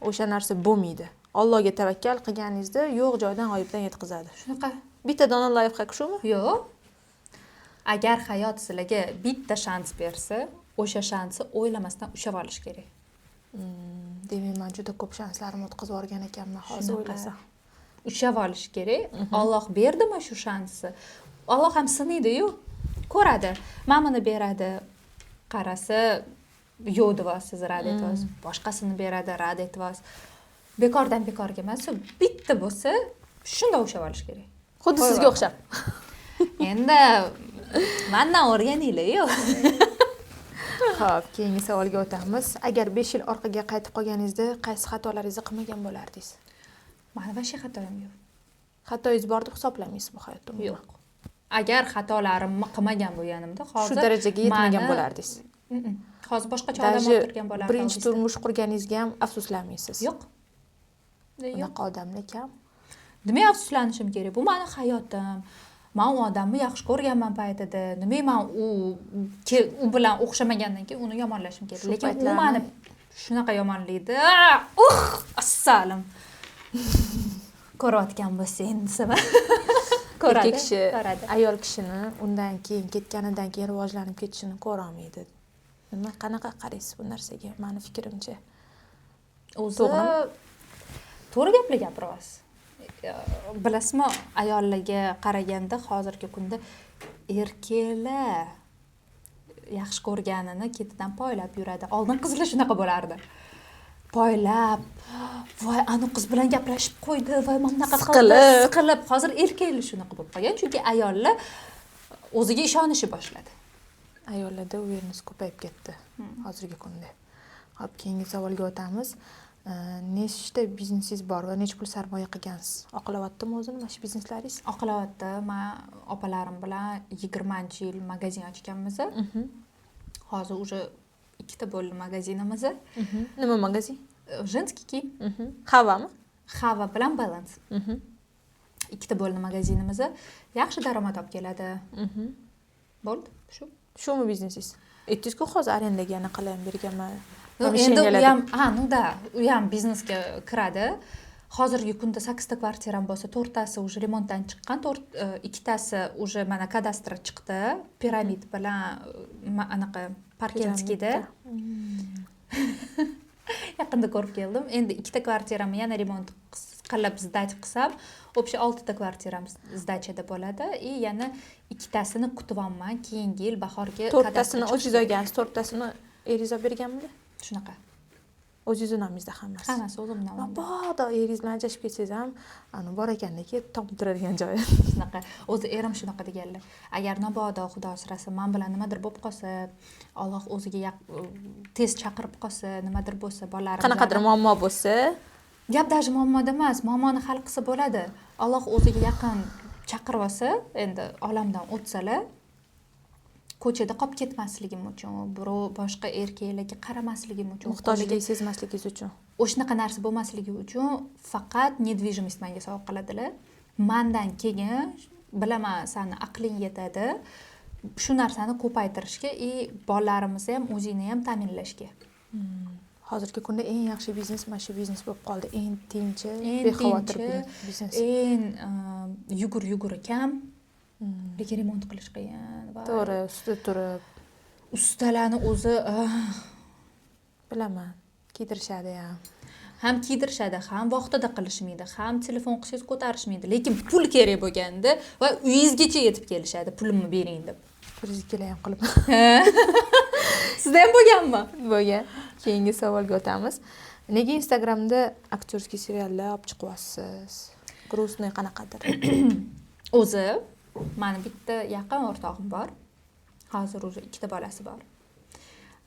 S1: o'sha narsa bo'lmaydi. Allohga tavakkal qilganingizda yo'q joydan g'oyibdan yetkazadi.
S2: Shunaqa.
S1: Bitta dona life hack shumi?
S2: Yo'q. Agar hayot sizlarga bitta shans bersa, o'sha shansni o'ylamasdan ushlab olish kerak.
S1: Demak, men juda ko'p shanslarimni o'tkazib yuborgan ekanman, hozir o'ylasam.
S2: Ushlab olish kerak. Alloh berdimi shu shansni? Alloh ham sinaydi-yu, ko'radi. Mamani beradi, qarasa yo'q deysiz, rad etasiz. Boshqasini beradi, rad etasiz. Bekordan bekorga emas, bitta bo'lsa, shunda ushlab olish kerak.
S1: Xuddi sizga o'xshab.
S2: Endi mendan o'rganinglar-yu.
S1: Xo'p, keyingi savolga o'tamiz. Agar 5 yil orqaga qaytib qolganingizda, qaysi xatolaringizni qilmagan bo'lardingiz?
S2: Mani vashi xatoim yo'q.
S1: Xatoyingiz bor deb hisoblamaysiz bu hayotda?
S2: Yo'q. Agar xatolarimni qilmagan bo'lganimda, hozir
S1: shu darajaga yetmagan bo'lardingiz.
S2: Hozir boshqacha odam o'tirgan bo'lardim.
S1: Birinchi turmush qurganingizga ham afsuslanmaysiz.
S2: Yo'q.
S1: Unaqa odamlar kam.
S2: Nima afsuslanishim kerak? Bu meni hayotim. Men u odamni yaxshi ko'rganman paytida. Nima men u bilan o'xshamagandan keyin uni yomonlashim kerak. Lekin u meni shunaqa yomonlaydi. Assalom. Ko'rayotgan bo'lsa endi ko'radi.
S1: Kishi ayol kishini undan keyin ketganidan keyin rivojlanib ketishini ko'ra olmaydi. Nima qanaqa qaraysiz bu narsaga? Meni fikrimcha.
S2: O'zi to'g'ri gaplar gapiryapsiz. Bilasizmi, ayollarga qaraganda hozirgi kunda erkaklar yaxshi ko'rganini ketidan poylab yuradi. Oldin qizlar shunaqa bo'lardi. Poylab, voy, ana qiz bilan gaplashib qo'ydi, voy, mana bunaqa siqilib. Hozir erkaklar shunaqa bo'lib qolgan, chunki ayollar o'ziga ishonishi boshladi.
S1: Ayollarda awareness ko'payib ketdi hozirgi kunda. Xo'p, keyingi savolga o'tamiz. Nechta biznesingiz bor va necha pul sarmoya qilgansiz? Oqlayaptimi o'zini mana shu bizneslaringiz?
S2: Oqlayapti. Men opalarim bilan 20-yil magazin ochganmiz. Hozir уже 2ta bo'ldi magazinimiz.
S1: Nima magazin?
S2: Женский kiyim.
S1: Havami?
S2: Hava bilan Balance. 2ta bo'ldi magazinimiz. Yaxshi daromad olib keladi. Bo'ldi, shu.
S1: Shumi biznesingiz? Aytdingiz-ku, hozir arendaga yana qalam berganman.
S2: Endi u ham biznesga kiradi. Hozirgi kunda 8 ta kvartiram bo'lsa, 4tasi уже remontdan chiqqan, 2tasi уже mana kadastr chiqdi, piramid bilan anaqa Parkenskiyda. Yaqinda ko'rib keldim. Endi 2ta kvartiramni yana remont qilib zdach qilsam, общий 6 ta kvartiram zdachada bo'ladi. Yana 2tasini kutyapman. Keyingi yil bahorga kadastr.
S1: 4tasini o'zingiz olgansiz, 4tasini eringiz olib berganmi?
S2: Shunaqa.
S1: O'zingiz nomingizda hammasi.
S2: Hammasi o'zim nomimda.
S1: Mabodo eringiz bilan ajrashib ketsangiz ham, bor ekandaki, toptiradigan joyi.
S2: Shunaqa. O'zi erim shunaqa deganlar. Agar mabodo Xudo asrasin, men bilan nimadir bo'lib qolsa, Alloh o'ziga tez chaqirib qolsa, nimadir bo'lsa, bolalarim
S1: qanaqadir muammo bo'lsa,
S2: gap даже muammoda emas, muammoni hal qilsa bo'ladi. Alloh o'ziga yaqin chaqirib olsa, endi olamdan o'tsalar, ko'chada qolib ketmasligim uchun, birov boshqa erkaklarga qaramasligim uchun,
S1: muhtojlik sezmasligingiz uchun.
S2: O'shanaqa narsa bo'lmasligi uchun faqat недвижимость menga sovg'a qiladilar. Mendan keyin bilaman, seni aqling yetadi. Shu narsani ko'paytirishga bolalarimizni ham, o'zingni ham ta'minlashga.
S1: Hozirgi kunda eng yaxshi biznes mana shu biznes bo'lib qoldi. Eng tinch, bexavotir biznes.
S2: Eng yugur kam. Lekin remont qilish qiyin.
S1: To'g'ri, ustida turib.
S2: Ustalarni o'zi
S1: Bilaman. Kiydirishadi ham.
S2: ham kiydirishadi, ham vaqtida qilishmaydi, ham telefon qilsangiz ko'tarishmaydi. Lekin pul kerak bo'lganda va uyingizgacha yetib kelishadi, pulimni bering deb.
S1: Turizmga ham qilib.
S2: Sizda ham bo'lganmi?
S1: Bo'lgan. Keyingi savolga o'tamiz. Nega Instagramda aktyorskiy seriallar olib chiqyapsiz? Грустный qanaqadir?
S2: O'zi meni bitta yaqin o'rtog'im bor. Hozir o'zi 2 bolasi bor.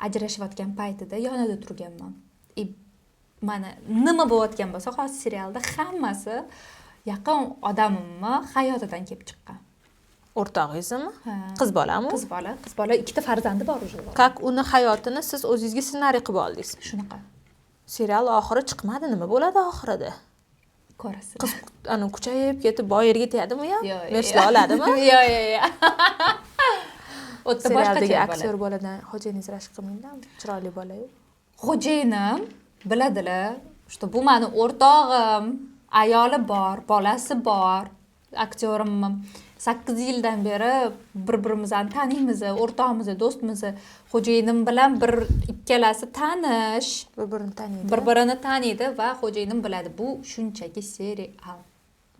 S2: Ajrashayotgan paytida yonida turganman. Mana nima bo'layotgan bo'lsa, hozir serialda hammasi yaqin odamimni hayotidan kelib chiqqan.
S1: O'rtog'ingizmi? Qiz bolami?
S2: Qiz bola 2 farzandi bor o'zi.
S1: Как uni hayotini siz o'zingizga ssenariy qilib oldingiz?
S2: Shunaqa.
S1: Serial oxiri chiqmadi, nima bo'ladi oxirida?
S2: Ko'rasiz.
S1: Qiz ana kuchayib ketib boy yerga tegadimi yo?
S2: Yo'q.
S1: Mersla oladimi?
S2: Yo'q. O'tda boshqa
S1: Serialdagi aktyor boladan xo'jayingiz rashk qilmaydimi? Chiroyli bola-yu.
S2: Xo'jayinim biladilar, что bu meni o'rtog'im, ayoli bor, bolasi bor. Aktyorimmi 8 yildan beri bir-birimizni taniymiz, o'rtog'imiz, do'stmiz. Xo'jayinim bilan ikkalasi tanish, bir-birini taniydi va xo'jayinim biladi, bu shunchaki serial.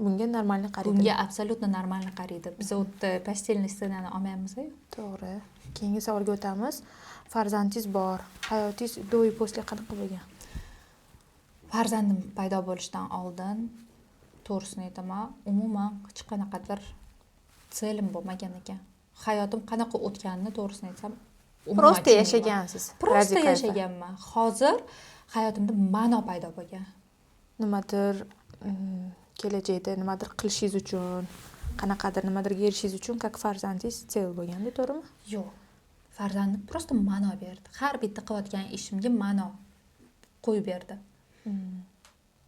S1: Bunga normalni qaraydi.
S2: Bunga absolutno normalni qaraydi. Biz o'tda pastelniy ssenani olmaymiz-ku.
S1: To'g'ri. Keyingi savolga o'tamiz. Farzandingiz bor. Hayotingiz do и после qanaqa bo'lgan?
S2: Farzandim paydo bo'lishidan oldin to'g'risini aytaman, umuman hech qanaqadir selim bo'lmagan ekan. Hayotim qanaqa o'tganini to'g'risini aytsam,
S1: Prosta yashagansiz.
S2: Prosta yashaganman. Hozir hayotimda ma'no paydo bo'lgan.
S1: Nimadir kelajakda nimadir qilishingiz uchun, qanaqadir nimadirga erishishingiz uchun как farzandingiz cel bo'lganda, to'g'rimi?
S2: Yo'q. Farzandim prosta ma'no berdi. Har bitta qilayotgan ishimga ma'no qo'yib berdi.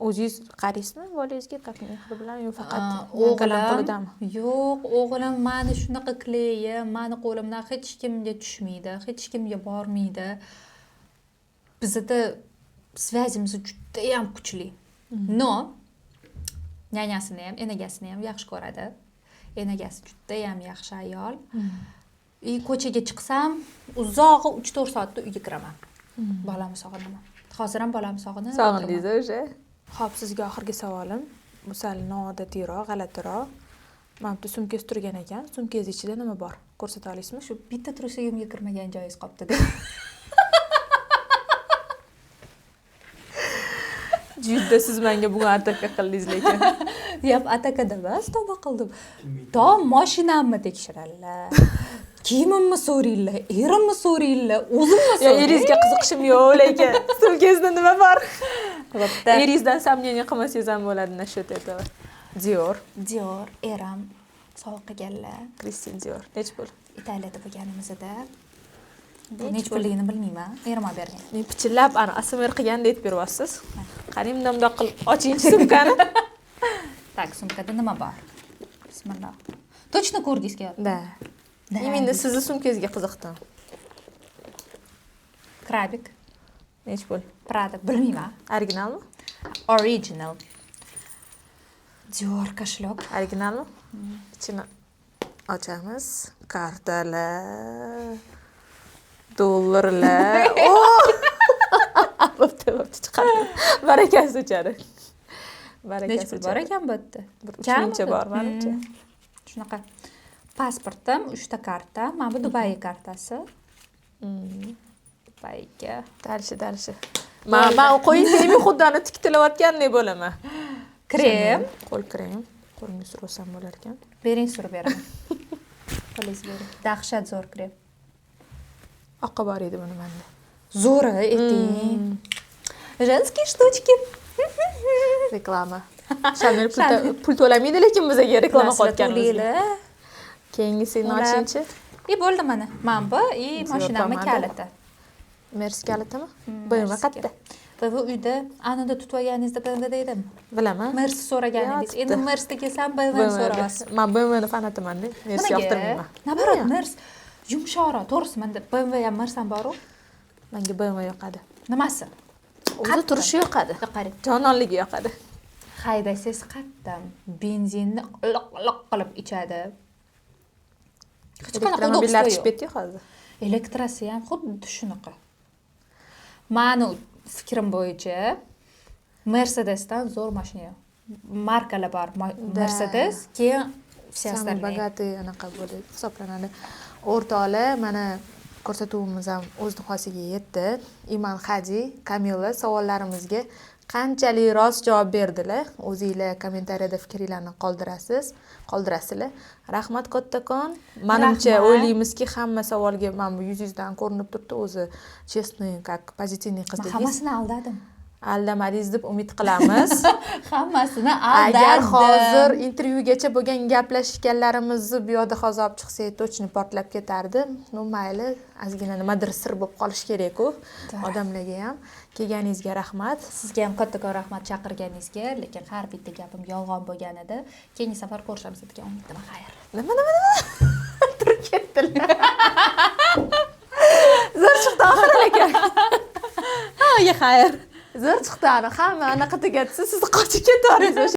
S1: O'zingiz qaraysizmi bolangizga как mehr bilan yo faqat
S2: o'g'lim? Yo'q, o'g'lim meni shunaqa qilayyi, meni qo'limdan hech kimga tushmaydi, hech kimga bormaydi. Bizda svязimiz juda ham kuchli. No, nyanyasini ham, enagasini ham yaxshi ko'radi. Enagasi juda ham yaxshi ayol. Ko'chaga chiqsam, uzog'i 3-4 soatda uyga kiraman. Bolamni sog'inaman. Hozir ham bolamni sog'inaman.
S1: Sog'indingiz o'sha? Xo'p, sizga oxirgi savolim. Bu sal noodatiroq, g'alatiroq. Mana bu sumkangiz turgan ekan. Sumkangiz ichida nima bor? Ko'rsata olasizmi?
S2: Shu bitta trusligimga kirmagan joyingiz qolibdi deb.
S1: Juda siz menga bugun ataka qildingiz lekin.
S2: Yap, atakada emas, tavba qildim. To mashinamni tekshiradilar. Kiyimimni so'raydilar, erimni so'raydilar, o'zimni so'raydilar.
S1: Eringizga qiziqishim yo'q lekin. Sumkangizda nima bor? Eringizdan samleniya qilmasangiz ham bo'ladi, nashat aytaman. Dior,
S2: eram sovg'a qilganlar.
S1: Christian Dior. Nech pul?
S2: Italiyada bo'lganimizda. Nech pulligini bilmayman. Erim olib bergan.
S1: Men pichillab ana ASMR qilganda aytib beryapsiz. Qarang, bundoq qilib oching sumkani.
S2: Tak, sumkada nima bor? Bismillah. Точно ko'rgingiz kelyapti?
S1: Da. Endi sizni sumkangizga qiziqdim.
S2: Krabik.
S1: Nech pul?
S2: Prada, bilmayman.
S1: Originalmi?
S2: Original. Dior koshlok.
S1: Originalmi? Ichini ochamiz. Kartalar, dollarlar. Bo'pti, chiqadi. Barakasi uchadi.
S2: Nech pul bor ekan bu yerda?
S1: Kamcha bor, menimcha.
S2: Shunaqa. Pasportim 3 ta karta. Mana bu Dubay kartasi. Dubayga.
S1: Dalishi. Men qo'ying, xuddi ana tiktilayotgandek bo'laman.
S2: Krem,
S1: qo'l krem. Qo'limga sursam bo'lar ekan.
S2: Bering, surib beraman. Qo'lingiz bering. Dahshat zo'r krem.
S1: Oqqa bor edi buni menda.
S2: Zo'ri ayting. Женские штучки.
S1: Reklama. Chanel pul to'lamaydi, lekin bizga reklama qilayotganimiz. Keyingisini ochingchi.
S2: Bo'ldi mana. Mana bu mashinamning kaliti.
S1: Mersi kalitimi? BMW qayerda?
S2: Bu uyda anida tutib olganingizda BMW deydimi?
S1: Bilaman.
S2: Mersi so'raganingiz. Endi Mersda kelsam BMW so'raysiz.
S1: Men BMW fanatiman-da. Mersi yoqtirmayman.
S2: Nabarot, Mers yumshoqroq. To'g'risi, menda BMW ham Mers ham bor-ku.
S1: Menga BMW yoqadi.
S2: Nimasi?
S1: O'zi turishi yoqadi.
S2: Qarang.
S1: Jononligi yoqadi.
S2: haydasangiz qattiq benzinni liq qilib ichadi. Hech qanaqa
S1: Elektromobillar
S2: yo'q.
S1: chiqib ketdi hozir.
S2: Elektrasi ham xuddi shunaqa. Mani fikrim bo'yicha Mercedesdan zo'r mashina yo'q. Markalar bor. Mercedes, keyin все
S1: Самый
S2: остальные.
S1: bogатый anaqa bo'lib hisoblanadi. O'rtoqli mana ko'rsatuvimiz ham o'z nihoyasiga yetdi. Iman Haji, Kamila savollarimizga qanchalik rost javob berdilar. O'zingizlar kommentariyada fikringizni qoldirasizlar. Rahmat kattakon. Menimcha
S2: Rahmat.
S1: o'ylaymizki, hamma savolga mana bu yuzingizdan ko'rinib turibdi o'zi chestный, как позитивный
S2: Men
S1: qizligingiz.
S2: hammasini aldadim.
S1: Aldamadingiz deb umid qilamiz.
S2: Hammasini aldadim.
S1: Agar hozir intervyugacha bo'lgan gaplashganlarimizni bu yoqda hozir olib chiqsak, точно portlab ketardi. No mayli, ozgina nimadir sir bo'lib qolish kerak-ku odamlarga ham. Kelganingizga rahmat.
S2: Sizga ham kattakon rahmat chaqirganingizga, lekin har bitta gapim yolg'on bo'lgan edi. Keyingi safar ko'rishamiz degan umiddaman. Xayr.
S1: Nima? Turib ketdilar. Zo'r chiqdi oxiri lekin. Ha, xayr. Zo'r chiqdi. Hamma anaqa tugatsa, siz qochib ketaverasiz.